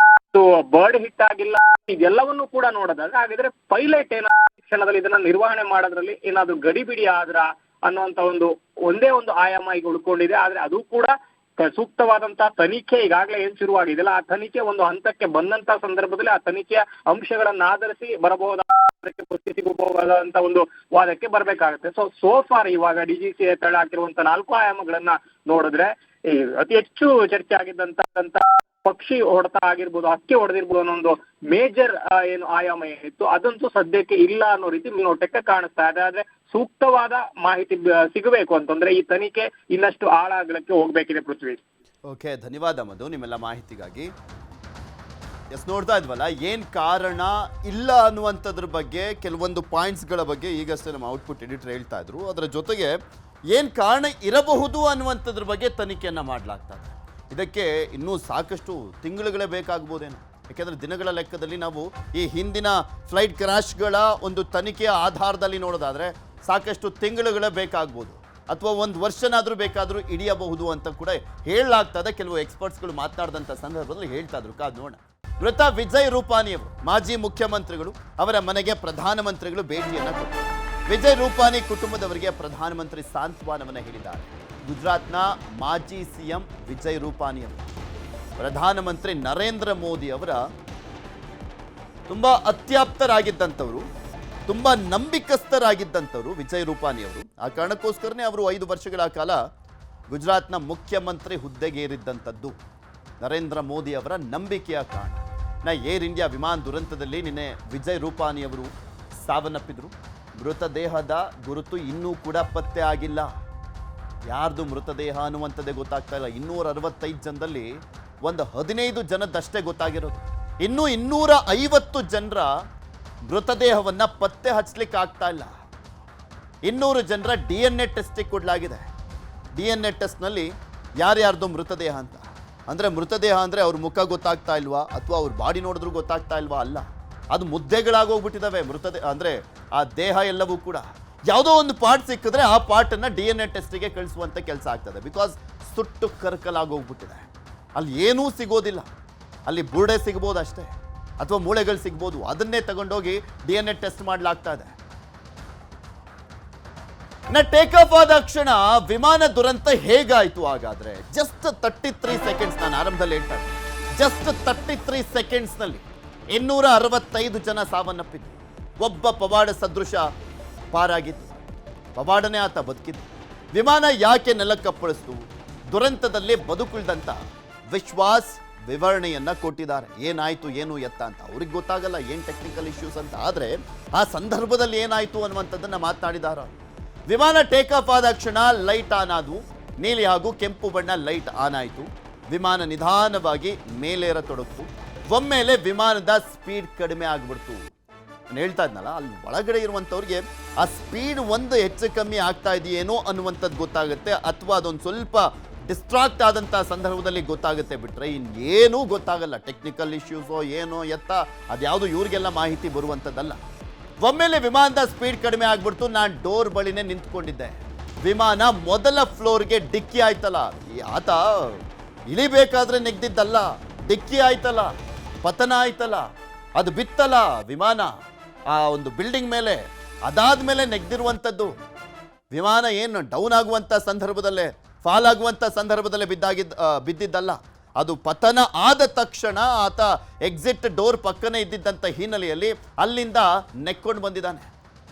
bird hit ಆಗಿಲ್ಲ, ಇದೆಲ್ಲವನ್ನೂ ಕೂಡ ನೋಡೋದಾದ್ರೆ ಹಾಗಾದ್ರೆ ಪೈಲಟ್ ಏನಾದ್ರು ಕ್ಷಣದಲ್ಲಿ ಇದನ್ನ ನಿರ್ವಹಣೆ ಮಾಡೋದ್ರಲ್ಲಿ ಏನಾದ್ರು ಗಡಿಬಿಡಿ ಆದ್ರ ಅನ್ನುವಂತ ಒಂದೇ ಒಂದು ಆಯಾಮ ಈಗ ಉಳ್ಕೊಂಡಿದೆ. ಆದ್ರೆ ಅದು ಕೂಡ ಸೂಕ್ತವಾದಂತಹ ತನಿಖೆ ಈಗಾಗಲೇ ಏನ್ ಶುರುವಾಗಿದೆಯಲ್ಲ ಆ ತನಿಖೆ ಒಂದು ಹಂತಕ್ಕೆ ಬಂದಂತ ಸಂದರ್ಭದಲ್ಲಿ ಆ ತನಿಖೆಯ ಅಂಶಗಳನ್ನ ಆಧರಿಸಿ ಬರಬಹುದಾದ ಸಿಗಬಹುದಾದಂತ ಒಂದು ವಾದಕ್ಕೆ ಬರ್ಬೇಕಾಗುತ್ತೆ. ಸೋಫಾರ್ ಇವಾಗ DGCA ತಳ್ಳ ಹಾಕಿರುವಂತ 4 ಆಯಾಮಗಳನ್ನ ನೋಡಿದ್ರೆ ಅತಿ ಹೆಚ್ಚು ಚರ್ಚೆ ಆಗಿದ್ದಂತ ಪಕ್ಷಿ ಹೊಡೆತ ಆಗಿರ್ಬೋದು, ಹಕ್ಕಿ ಹೊಡೆದಿರ್ಬೋದು ಅನ್ನೋ ಒಂದು ಮೇಜರ್ ಏನು ಆಯಾಮ ಏನಿತ್ತು ಅದಂತೂ ಸದ್ಯಕ್ಕೆ ಇಲ್ಲ ಅನ್ನೋ ರೀತಿ ನೋಟಕ್ಕೆ ಕಾಣಿಸ್ತಾ ಇದೆ. ಆದ್ರೆ ಸೂಕ್ತವಾದ ಮಾಹಿತಿ ಸಿಗಬೇಕು ಅಂತಂದ್ರೆ ಈ ತನಿಖೆ ಇನ್ನಷ್ಟು ಆಳಾಗಲಿಕ್ಕೆ ಹೋಗ್ಬೇಕಿದೆ ಪೃಥ್ವಿ. ಓಕೆ, ಧನ್ಯವಾದ ಮಧು ನಿಮ್ಮೆಲ್ಲ ಮಾಹಿತಿಗಾಗಿ. ನೋಡ್ತಾ ಇದ್ವಲ್ಲ ಏನ್ ಕಾರಣ ಇಲ್ಲ ಅನ್ನುವಂಥದ್ರ ಬಗ್ಗೆ ಕೆಲವೊಂದು ಪಾಯಿಂಟ್ಸ್ಗಳ ಬಗ್ಗೆ ಈಗಷ್ಟೇ ನಮ್ಮ ಔಟ್ಪುಟ್ ಎಡಿಟರ್ ಹೇಳ್ತಾ ಇದ್ರು. ಅದರ ಜೊತೆಗೆ ಏನ್ ಕಾರಣ ಇರಬಹುದು ಅನ್ನುವಂಥದ್ರ ಬಗ್ಗೆ ತನಿಖೆಯನ್ನ ಮಾಡಲಾಗ್ತದೆ. ಇದಕ್ಕೆ ಇನ್ನೂ ಸಾಕಷ್ಟು ತಿಂಗಳುಗಳೇ ಬೇಕಾಗ್ಬೋದೇನೋ. ಯಾಕೆಂದರೆ ದಿನಗಳ ಲೆಕ್ಕದಲ್ಲಿ ನಾವು ಈ ಹಿಂದಿನ ಫ್ಲೈಟ್ ಕ್ರ್ಯಾಶ್ಗಳ ಒಂದು ತನಿಖೆಯ ಆಧಾರದಲ್ಲಿ ನೋಡೋದಾದರೆ ಸಾಕಷ್ಟು ತಿಂಗಳುಗಳೇ ಬೇಕಾಗ್ಬೋದು. ಅಥವಾ ಒಂದು ವರ್ಷನಾದರೂ ಬೇಕಾದರೂ ಹಿಡಿಯಬಹುದು ಅಂತ ಕೂಡ ಹೇಳಲಾಗ್ತದೆ. ಕೆಲವು ಎಕ್ಸ್ಪರ್ಟ್ಸ್ಗಳು ಮಾತನಾಡಿದಂಥ ಸಂದರ್ಭದಲ್ಲಿ ಹೇಳ್ತಾ ಇದ್ರು. ಕಾದು ನೋಡೋಣ. ಮೃತ ವಿಜಯ್ ರೂಪಾನಿ ಅವರು ಮಾಜಿ ಮುಖ್ಯಮಂತ್ರಿಗಳು, ಅವರ ಮನೆಗೆ ಪ್ರಧಾನಮಂತ್ರಿಗಳು ಭೇಟಿಯನ್ನು ಕೊಟ್ಟರು. ವಿಜಯ್ ರೂಪಾನಿ ಕುಟುಂಬದವರಿಗೆ ಪ್ರಧಾನಮಂತ್ರಿ ಸಾಂತ್ವನವನ್ನು ಹೇಳಿದ್ದಾರೆ. ಗುಜರಾತ್ನ ಮಾಜಿ ಸಿಎಂ ವಿಜಯ್ ರೂಪಾನಿ ಅವರು ಪ್ರಧಾನಮಂತ್ರಿ ನರೇಂದ್ರ ಮೋದಿ ಅವರ ತುಂಬಾ ಅತ್ಯಾಪ್ತರಾಗಿದ್ದಂಥವ್ರು, ತುಂಬಾ ನಂಬಿಕಸ್ಥರಾಗಿದ್ದಂಥವ್ರು ವಿಜಯ್ ರೂಪಾನಿ ಅವರು. ಆ ಕಾರಣಕ್ಕೋಸ್ಕರನೇ ಅವರು 5 ವರ್ಷಗಳ ಕಾಲ ಗುಜರಾತ್ನ ಮುಖ್ಯಮಂತ್ರಿ ಹುದ್ದೆಗೇರಿದ್ದಂಥದ್ದು ನರೇಂದ್ರ ಮೋದಿ ಅವರ ನಂಬಿಕೆಯ ಕಾರಣ. ಏರ್ ಇಂಡಿಯಾ ವಿಮಾನ ದುರಂತದಲ್ಲಿ ನಿನ್ನೆ ವಿಜಯ್ ರೂಪಾನಿ ಅವರು ಸಾವನ್ನಪ್ಪಿದ್ರು. ಮೃತದೇಹದ ಗುರುತು ಇನ್ನೂ ಕೂಡ ಪತ್ತೆ ಆಗಿಲ್ಲ. ಯಾರ್ದು ಮೃತದೇಹ ಅನ್ನುವಂಥದ್ದೇ ಗೊತ್ತಾಗ್ತಾ ಇಲ್ಲ. 265 ಜನದಲ್ಲಿ ಒಂದು 15 ಜನದಷ್ಟೇ ಗೊತ್ತಾಗಿರೋದು. ಇನ್ನು 250 ಜನರ ಮೃತದೇಹವನ್ನ ಪತ್ತೆ ಹಚ್ಚಲಿಕ್ಕೆ ಆಗ್ತಾ ಇಲ್ಲ. 200 ಜನರ DNA ಟೆಸ್ಟಿಗೆ ಕೊಡಲಾಗಿದೆ. DNA ಟೆಸ್ಟ್ನಲ್ಲಿ ಯಾರ್ಯಾರ್ದು ಮೃತದೇಹ ಅಂತ. ಅಂದರೆ ಮೃತದೇಹ ಅಂದರೆ ಅವ್ರ ಮುಖ ಗೊತ್ತಾಗ್ತಾ ಇಲ್ವಾ ಅಥವಾ ಅವ್ರ ಬಾಡಿ ನೋಡಿದ್ರು ಗೊತ್ತಾಗ್ತಾ ಇಲ್ವಾ? ಅಲ್ಲ, ಅದು ಮುದ್ದೆಗಳಾಗೋಗ್ಬಿಟ್ಟಿದ್ದಾವೆ. ಮೃತದೇಹ ಅಂದರೆ ಆ ದೇಹ ಎಲ್ಲವೂ ಕೂಡ ಯಾವುದೋ ಒಂದು ಪಾರ್ಟ್ ಸಿಕ್ಕಿದ್ರೆ ಆ ಪಾರ್ಟನ್ನು DNA ಟೆಸ್ಟಿಗೆ ಕಳಿಸುವಂಥ ಕೆಲಸ ಆಗ್ತದೆ. ಬಿಕಾಸ್ ಸುಟ್ಟು ಕರ್ಕಲಾಗೋಗ್ಬಿಟ್ಟಿದೆ. ಅಲ್ಲಿ ಏನೂ ಸಿಗೋದಿಲ್ಲ. ಅಲ್ಲಿ ಬುರುಡೆ ಸಿಗ್ಬೋದು ಅಷ್ಟೇ, ಅಥವಾ ಮೂಳೆಗಳು ಸಿಗ್ಬೋದು. ಅದನ್ನೇ ತಗೊಂಡೋಗಿ DNA ಟೆಸ್ಟ್ ಮಾಡಲಾಗ್ತಾ ಇದೆ. ಟೇಕ್ ಆಫ್ ಆದ ಕ್ಷಣ ವಿಮಾನ ದುರಂತ ಹೇಗಾಯಿತು ಹಾಗಾದ್ರೆ? ಜಸ್ಟ್ 33 ಸೆಕೆಂಡ್ಸ್, ನಾನು ಆರಂಭದಲ್ಲಿ ಹೇಳ್ತಾ ಇದ್ದೆ, ಜಸ್ಟ್ 33 ಸೆಕೆಂಡ್ಸ್ನಲ್ಲಿ 265 ಜನ ಸಾವನ್ನಪ್ಪಿದ್ರು. ಒಬ್ಬ ಪವಾಡ ಸದೃಶ ಪಾರಾಗಿತ್ತು. ಪವಾಡನೇ ಆತ ಬದುಕಿದ್ದು. ವಿಮಾನ ಯಾಕೆ ನೆಲಕ್ಕಪ್ಪಳಿಸ್ತು? ದುರಂತದಲ್ಲಿ ಬದುಕುಳಿದಂತ ವಿಶ್ವಾಸ್ ವಿವರಣೆಯನ್ನ ಕೊಟ್ಟಿದ್ದಾರೆ. ಏನಾಯ್ತು, ಏನು ಎತ್ತ ಅಂತ ಅವ್ರಿಗೆ ಗೊತ್ತಾಗಲ್ಲ, ಏನು ಟೆಕ್ನಿಕಲ್ ಇಶ್ಯೂಸ್ ಅಂತ. ಆದರೆ ಆ ಸಂದರ್ಭದಲ್ಲಿ ಏನಾಯ್ತು ಅನ್ನುವಂಥದ್ದನ್ನ ಮಾತನಾಡಿದಾರ. ವಿಮಾನ ಟೇಕ್ ಆಫ್ ಆದ ಕ್ಷಣ ಲೈಟ್ ಆನ್ ಆದವು. ನೀಲಿ ಹಾಗೂ ಕೆಂಪು ಬಣ್ಣ ಲೈಟ್ ಆನ್ ಆಯಿತು. ವಿಮಾನ ನಿಧಾನವಾಗಿ ಮೇಲೇರತೊಡಗಿತು. ಒಮ್ಮೆಲೆ ವಿಮಾನದ ಸ್ಪೀಡ್ ಕಡಿಮೆ ಆಗ್ಬಿಡ್ತು. ನಾನು ಹೇಳ್ತಾ ಇದ್ನಲ್ಲ, ಅಲ್ಲಿ ಒಳಗಡೆ ಇರುವಂಥವ್ರಿಗೆ ಆ ಸ್ಪೀಡ್ ಒಂದು ಹೆಚ್ಚು ಕಮ್ಮಿ ಆಗ್ತಾ ಇದೆಯೇನೋ ಅನ್ನುವಂಥದ್ದು ಗೊತ್ತಾಗುತ್ತೆ, ಅಥವಾ ಅದೊಂದು ಸ್ವಲ್ಪ ಡಿಸ್ಟ್ರಾಕ್ಟ್ ಆದಂಥ ಸಂದರ್ಭದಲ್ಲಿ ಗೊತ್ತಾಗುತ್ತೆ. ಬಿಟ್ರೆ ಇನ್ನೇನೂ ಗೊತ್ತಾಗಲ್ಲ. ಟೆಕ್ನಿಕಲ್ ಇಶ್ಯೂಸೋ ಏನೋ ಎತ್ತ ಅದ್ಯಾವುದು ಇವ್ರಿಗೆಲ್ಲ ಮಾಹಿತಿ ಬರುವಂಥದ್ದಲ್ಲ. ಒಮ್ಮೆಲೆ ವಿಮಾನದ ಸ್ಪೀಡ್ ಕಡಿಮೆ ಆಗ್ಬಿಡ್ತು. ನಾನು ಡೋರ್ ಬಳಿನೇ ನಿಂತ್ಕೊಂಡಿದ್ದೆ. ವಿಮಾನ ಮೊದಲ ಫ್ಲೋರ್ಗೆ ಡಿಕ್ಕಿ ಆಯ್ತಲ್ಲ. ಆತ ಇಳಿಬೇಕಾದ್ರೆ ನೆಗ್ದಿದ್ದಲ್ಲ, ಡಿಕ್ಕಿ ಆಯ್ತಲ್ಲ, ಪತನ ಆಯ್ತಲ್ಲ, ಅದು ಬಿತ್ತಲ್ಲ ವಿಮಾನ ಆ ಒಂದು ಬಿಲ್ಡಿಂಗ್ ಮೇಲೆ. ಅದಾದ್ಮೇಲೆ ನೆಗ್ದಿರುವಂಥದ್ದು. ವಿಮಾನ ಏನು ಡೌನ್ ಆಗುವಂಥ ಸಂದರ್ಭದಲ್ಲೇ, ಫಾಲ್ ಆಗುವಂಥ ಸಂದರ್ಭದಲ್ಲೇ ಬಿದ್ದಿದ್ದಲ್ಲ. ಅದು ಪತನ ಆದ ತಕ್ಷಣ ಆತ ಎಕ್ಸಿಟ್ ಡೋರ್ ಪಕ್ಕನೇ ಇದ್ದಿದ್ದಂಥ ಹಿನ್ನೆಲೆಯಲ್ಲಿ ಅಲ್ಲಿಂದ ನೆಕ್ಕೊಂಡು ಬಂದಿದ್ದಾನೆ.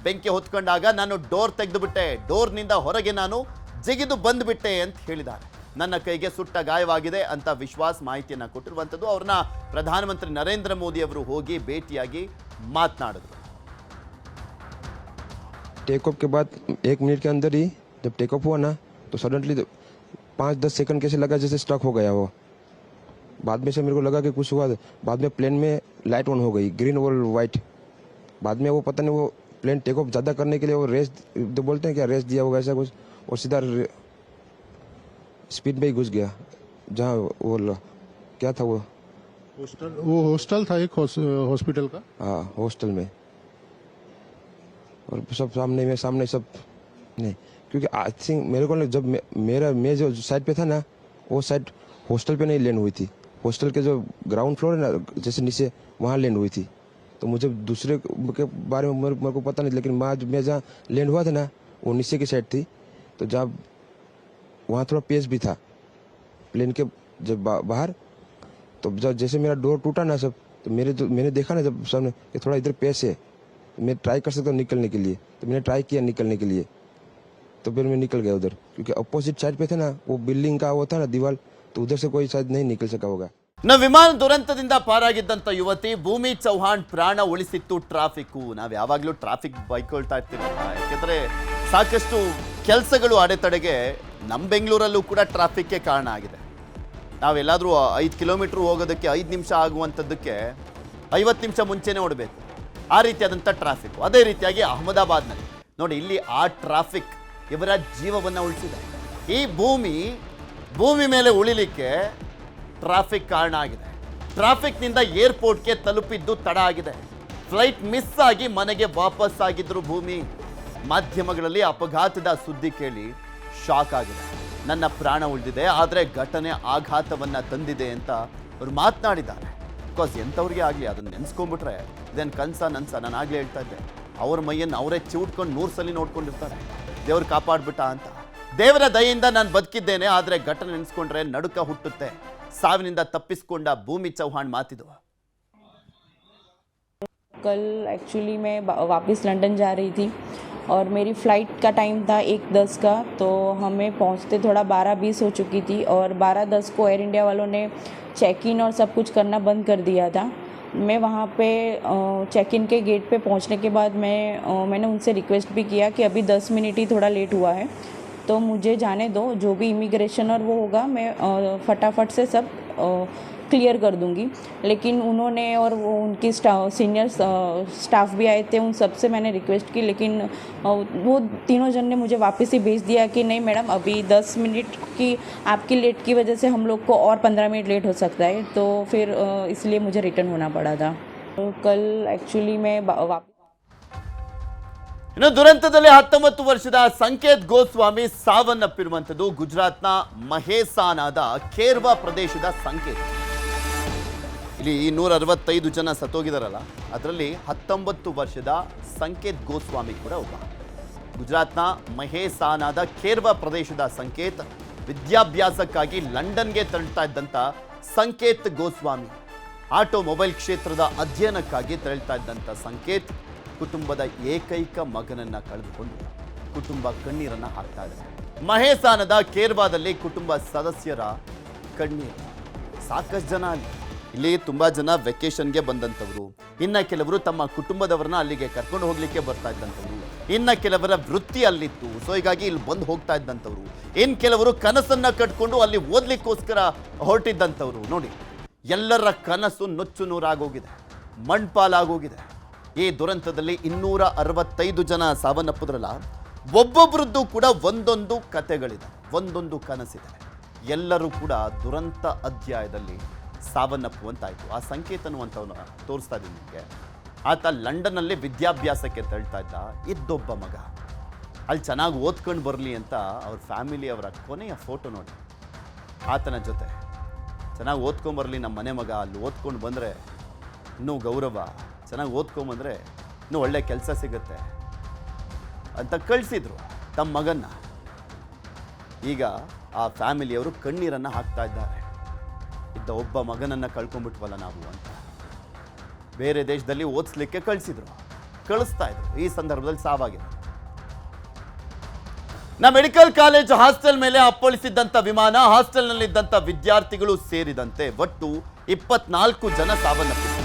ಬೆಂಕಿ ಹೊತ್ಕೊಂಡಾಗ ನಾನು ಡೋರ್ ತೆಗೆದುಬಿಟ್ಟೆ, ಡೋರ್ನಿಂದ ಹೊರಗೆ ನಾನು ಜಿಗಿದು ಬಂದುಬಿಟ್ಟೆ ಅಂತ ಹೇಳಿದ್ದಾರೆ. ನನ್ನ ಕೈಗೆ ಸುಟ್ಟ ಗಾಯವಾಗಿದೆ ಅಂತ ವಿಶ್ವಾಸ್ ಮಾಹಿತಿಯನ್ನು ಕೊಟ್ಟಿರುವಂಥದ್ದು. ಅವ್ರನ್ನ ಪ್ರಧಾನಮಂತ್ರಿ ನರೇಂದ್ರ ಮೋದಿ ಅವರು ಹೋಗಿ ಭೇಟಿಯಾಗಿ ಮಾತನಾಡಿದ್ರು. टेक ऑफ के बाद 1 मिनट के अंदर ही जब टेक ऑफ हुआ ना, तो सडनली 5-10 सेकंड कैसे लगा जैसे स्टक हो गया वो. बाद में से मेरे को लगा कि कुछ हुआ. बाद में प्लेन में लाइट ऑन हो गई, ग्रीन और वाइट. बाद में वो पता नहीं वो प्लेन टेक ऑफ ज़्यादा करने के लिए वो रेस जो बोलते हैं क्या, रेस दिया होगा ऐसा कुछ, और सीधा स्पीड में ही घुस गया जहाँ वो क्या था वो हॉस्टल था, एक हॉस्पिटल का. हाँ, हॉस्टल में. और सब सामने सब नहीं, क्योंकि आई थिंक मेरे को जब मैं जो साइड पे था ना, वो साइड हॉस्टल पे नहीं लैंड हुई थी. हॉस्टल के जो ग्राउंड फ्लोर है ना, जैसे नीचे वहाँ लैंड हुई थी. तो मुझे दूसरे के बारे में मेरे को पता नहीं, लेकिन मैं जहाँ लैंड हुआ था ना, वो नीचे की साइड थी. तो जहाँ वहाँ थोड़ा पेस भी था प्लेन के जब बाहर. तो जब जैसे मेरा डोर टूटा ना सब, तो मैंने देखा ना जब सामने कि थोड़ा इधर पेस है, मैं ट्राई कर सकता हूँ निकलने के लिए. तो मैंने ट्राई किया निकलने के लिए, तो फिर मैं निकल गया उधर, क्योंकि अपोजिट साइड पे थे ना वो बिल्डिंग का वो था ना दीवार, तो उधर से कोई शायद नहीं निकल सका होगा. ವಿಮಾನ ದುರಂತದಿಂದ ಪಾರಾಗಿದ್ದಂಥ ಯುವತಿ ಭೂಮಿ ಚೌಹಾಣ್ ಪ್ರಾಣ ಉಳಿಸಿತ್ತು ಟ್ರಾಫಿಕ್ಕು. ನಾವು ಯಾವಾಗಲೂ ಟ್ರಾಫಿಕ್ ಬೈಕೊಳ್ತಾ ಇರ್ತೀವಲ್ಲ, ಯಾಕೆಂದರೆ ಸಾಕಷ್ಟು ಕೆಲಸಗಳು ಅಡೆತಡೆಗೆ ನಮ್ಮ ಬೆಂಗಳೂರಲ್ಲೂ ಕೂಡ ಟ್ರಾಫಿಕ್ಗೆ ಕಾರಣ ಆಗಿದೆ. ನಾವೆಲ್ಲಾದರೂ 5 ಕಿಲೋಮೀಟ್ರ್ ಹೋಗೋದಕ್ಕೆ 5 ನಿಮಿಷ ಆಗುವಂಥದ್ದಕ್ಕೆ 50 ನಿಮಿಷ ಮುಂಚೆನೇ ಓಡಬೇಕು. ಆ ರೀತಿಯಾದಂಥ ಟ್ರಾಫಿಕ್. ಅದೇ ರೀತಿಯಾಗಿ ಅಹಮದಾಬಾದ್ನಲ್ಲಿ ನೋಡಿ, ಇಲ್ಲಿ ಆ ಟ್ರಾಫಿಕ್ ಇವರ ಜೀವವನ್ನು ಉಳಿಸಿದೆ. ಈ ಭೂಮಿ ಮೇಲೆ ಉಳಿಲಿಕ್ಕೆ ಟ್ರಾಫಿಕ್ ಕಾರಣ ಆಗಿದೆ. ಟ್ರಾಫಿಕ್ನಿಂದ ಏರ್ಪೋರ್ಟ್ಗೆ ತಲುಪಿದ್ದು ತಡ ಆಗಿದೆ. ಫ್ಲೈಟ್ ಮಿಸ್ ಆಗಿ ಮನೆಗೆ ವಾಪಸ್ ಆಗಿದ್ರು ಭೂಮಿ. ಮಾಧ್ಯಮಗಳಲ್ಲಿ ಅಪಘಾತದ ಸುದ್ದಿ ಕೇಳಿ ಶಾಕ್ ಆಗಿದೆ. ನನ್ನ ಪ್ರಾಣ ಉಳಿದಿದೆ, ಆದರೆ ಘಟನೆ ಆಘಾತವನ್ನ ತಂದಿದೆ ಅಂತ ಅವ್ರು ಮಾತನಾಡಿದ್ದಾರೆ. ಬಿಕಾಸ್ ಎಂಥವ್ರಿಗೆ ಆಗಲಿ ಅದನ್ನ ನೆನೆಸ್ಕೊಂಡ್ಬಿಟ್ರೆ ಇದೇನು ಕನಸ ನನಸ. ನಾನು ಆಗಲೇ ಹೇಳ್ತಾ ಇದ್ದೆ, ಅವ್ರ ಮೈಯನ್ನು ಅವರೇ ಚಿವುಟ್ಕೊಂಡು 100 ಸಲ ನೋಡ್ಕೊಂಡಿರ್ತಾರೆ ದೇವ್ರು ಕಾಪಾಡ್ಬಿಟ್ಟ ಅಂತ. ದೇವರ ದಯೆಯಿಂದ ನಾನು ಬದುಕಿದ್ದೇನೆ, ಆದರೆ ಘಟನೆ ನೆನೆಸ್ಕೊಂಡ್ರೆ ನಡುಕ ಹುಟ್ಟುತ್ತೆ. ಸಾವಿನಿಂದ ತಪ್ಪಿಸ್ಕೊಂಡ ಭೂಮಿ ಚೌಹಾಣ್ ಮಾತಿದು. कल एक्चुअली मैं वापस लंदन जा रही थी और मेरी फ़्लाइट का टाइम था 1:10 का, तो हमें पहुंचते थोड़ा 12:20 हो चुकी थी और 12:10 को एयर इंडिया वालों ने चेक इन और सब कुछ करना बंद कर दिया था। मैं वहाँ पे चेक इन के गेट पे पहुँचने के बाद मैंने उनसे रिक्वेस्ट भी किया कि अभी 10 मिनट ही थोड़ा लेट हुआ है तो मुझे जाने दो, जो भी इमिग्रेशन और वो होगा मैं फटाफट से सब क्लियर कर दूंगी। लेकिन उन्होंने और वो उनकी सीनियर स्टाफ भी आए थे, उन सब से मैंने रिक्वेस्ट की, लेकिन वो तीनों जन ने मुझे वापस ही भेज दिया कि नहीं मैडम अभी 10 मिनट की आपकी लेट की वजह से हम लोग को और 15 मिनट लेट हो सकता है, तो फिर इसलिए मुझे रिटर्न होना पड़ा था। तो कल एक्चुअली मैं वापस ಇನ್ನು ದುರಂತದಲ್ಲಿ 19 ವರ್ಷದ ಸಂಕೇತ್ ಗೋಸ್ವಾಮಿ ಸಾವನ್ನಪ್ಪಿರುವಂಥದ್ದು ಗುಜರಾತ್ನ ಮಹೇಸಾನಾದ ಖೇರ್ವಾ ಪ್ರದೇಶದ ಸಂಕೇತ್. ಇಲ್ಲಿ 165 ಜನ ಸತ್ತೋಗಿದಾರಲ್ಲ, ಅದರಲ್ಲಿ 19 ವರ್ಷದ ಸಂಕೇತ್ ಗೋಸ್ವಾಮಿ ಕೂಡ ಒಬ್ಬ. ಗುಜರಾತ್ನ ಮಹೇಸಾನಾದ ಖೇರ್ವಾ ಪ್ರದೇಶದ ಸಂಕೇತ್ ವಿದ್ಯಾಭ್ಯಾಸಕ್ಕಾಗಿ ಲಂಡನ್ಗೆ ತೆರಳ್ತಾ ಇದ್ದಂಥ ಸಂಕೇತ್ ಗೋಸ್ವಾಮಿ, ಆಟೋಮೊಬೈಲ್ ಕ್ಷೇತ್ರದ ಅಧ್ಯಯನಕ್ಕಾಗಿ ತೆರಳ್ತಾ ಇದ್ದಂಥ ಸಂಕೇತ್ ಕುಟುಂಬದ ಏಕೈಕ ಮಗನನ್ನ ಕಳೆದುಕೊಂಡು ಕುಟುಂಬ ಕಣ್ಣೀರನ್ನ ಹಾಕ್ತಾ ಇದೆ. ಮಹೇಸಾನದ ಖೇರ್ವಾದಲ್ಲಿ ಕುಟುಂಬ ಸದಸ್ಯರ ಕಣ್ಣೀರು. ಸಾಕಷ್ಟು ಜನ ಇಲ್ಲಿ ತುಂಬಾ ಜನ ವೆಕೇಶನ್ಗೆ ಬಂದಂಥವ್ರು, ಇನ್ನ ಕೆಲವರು ತಮ್ಮ ಕುಟುಂಬದವರನ್ನ ಅಲ್ಲಿಗೆ ಕರ್ಕೊಂಡು ಹೋಗ್ಲಿಕ್ಕೆ ಬರ್ತಾ ಇದ್ದಂಥವ್ರು, ಇನ್ನ ಕೆಲವರ ವೃತ್ತಿ ಅಲ್ಲಿತ್ತು, ಸೊ ಹೀಗಾಗಿ ಇಲ್ಲಿ ಬಂದು ಹೋಗ್ತಾ ಇದ್ದಂಥವ್ರು, ಇನ್ ಕೆಲವರು ಕನಸನ್ನ ಕಟ್ಕೊಂಡು ಅಲ್ಲಿ ಓದ್ಲಿಕ್ಕೋಸ್ಕರ ಹೊರಟಿದ್ದಂಥವ್ರು. ನೋಡಿ, ಎಲ್ಲರ ಕನಸು ನುಚ್ಚು ನೂರಾಗೋಗಿದೆ, ಮಣ್ಪಾಲಾಗೋಗಿದೆ. ಈ ದುರಂತದಲ್ಲಿ 265 ಜನ ಸಾವನ್ನಪ್ಪಿದ್ರಲ್ಲ, ಒಬ್ಬೊಬ್ಬರದ್ದು ಕೂಡ ಒಂದೊಂದು ಕತೆಗಳಿದೆ, ಒಂದೊಂದು ಕನಸಿದೆ. ಎಲ್ಲರೂ ಕೂಡ ದುರಂತ ಅಧ್ಯಾಯದಲ್ಲಿ ಸಾವನ್ನಪ್ಪುವಂತಾಯಿತು. ಆ ಸಂಕೇತ ಅನ್ನುವಂಥವನ್ನ ತೋರಿಸ್ತಾ ಇದ್ದೀನಿ ನಿಮಗೆ. ಆತ ಲಂಡನ್ನಲ್ಲಿ ವಿದ್ಯಾಭ್ಯಾಸಕ್ಕೆ ತೆರಳ್ತಾ ಇದ್ದ. ಇದ್ದೊಬ್ಬ ಮಗ ಅಲ್ಲಿ ಚೆನ್ನಾಗಿ ಓದ್ಕೊಂಡು ಬರಲಿ ಅಂತ ಅವ್ರ ಫ್ಯಾಮಿಲಿಯವರ ಕೊನೆಯ ಫೋಟೋ ನೋಡಿ. ಆತನ ಜೊತೆ ಚೆನ್ನಾಗಿ ಓದ್ಕೊಂಬರಲಿ ನಮ್ಮ ಮನೆ ಮಗ, ಅಲ್ಲಿ ಓದ್ಕೊಂಡು ಬಂದರೆ ಇನ್ನೂ ಗೌರವ, ಚೆನ್ನಾಗಿ ಓದ್ಕೊಂಬಂದರೆ ಇನ್ನೂ ಒಳ್ಳೆ ಕೆಲಸ ಸಿಗುತ್ತೆ ಅಂತ ಕಳಿಸಿದ್ರು ತಮ್ಮ ಮಗನ್ನ. ಈಗ ಆ ಫ್ಯಾಮಿಲಿಯವರು ಕಣ್ಣೀರನ್ನು ಹಾಕ್ತಾ ಇದ್ದಾರೆ. ಇದ್ದ ಒಬ್ಬ ಮಗನನ್ನು ಕಳ್ಕೊಂಡ್ಬಿಟ್ವಲ್ಲ ನಾವು ಅಂತ. ಬೇರೆ ದೇಶದಲ್ಲಿ ಓದಿಸ್ಲಿಕ್ಕೆ ಕಳಿಸ್ತಾ ಇದ್ರು. ಈ ಸಂದರ್ಭದಲ್ಲಿ ಸಾವಾಗಿದೆ. ಮೆಡಿಕಲ್ ಕಾಲೇಜ್ ಹಾಸ್ಟೆಲ್ ಮೇಲೆ ಅಪ್ಪಳಿಸಿದ್ದಂಥ ವಿಮಾನ, ಹಾಸ್ಟೆಲ್ನಲ್ಲಿದ್ದಂಥ ವಿದ್ಯಾರ್ಥಿಗಳು ಸೇರಿದಂತೆ ಒಟ್ಟು 24 ಜನ ಸಾವನ್ನಪ್ಪಿದ್ದಾರೆ.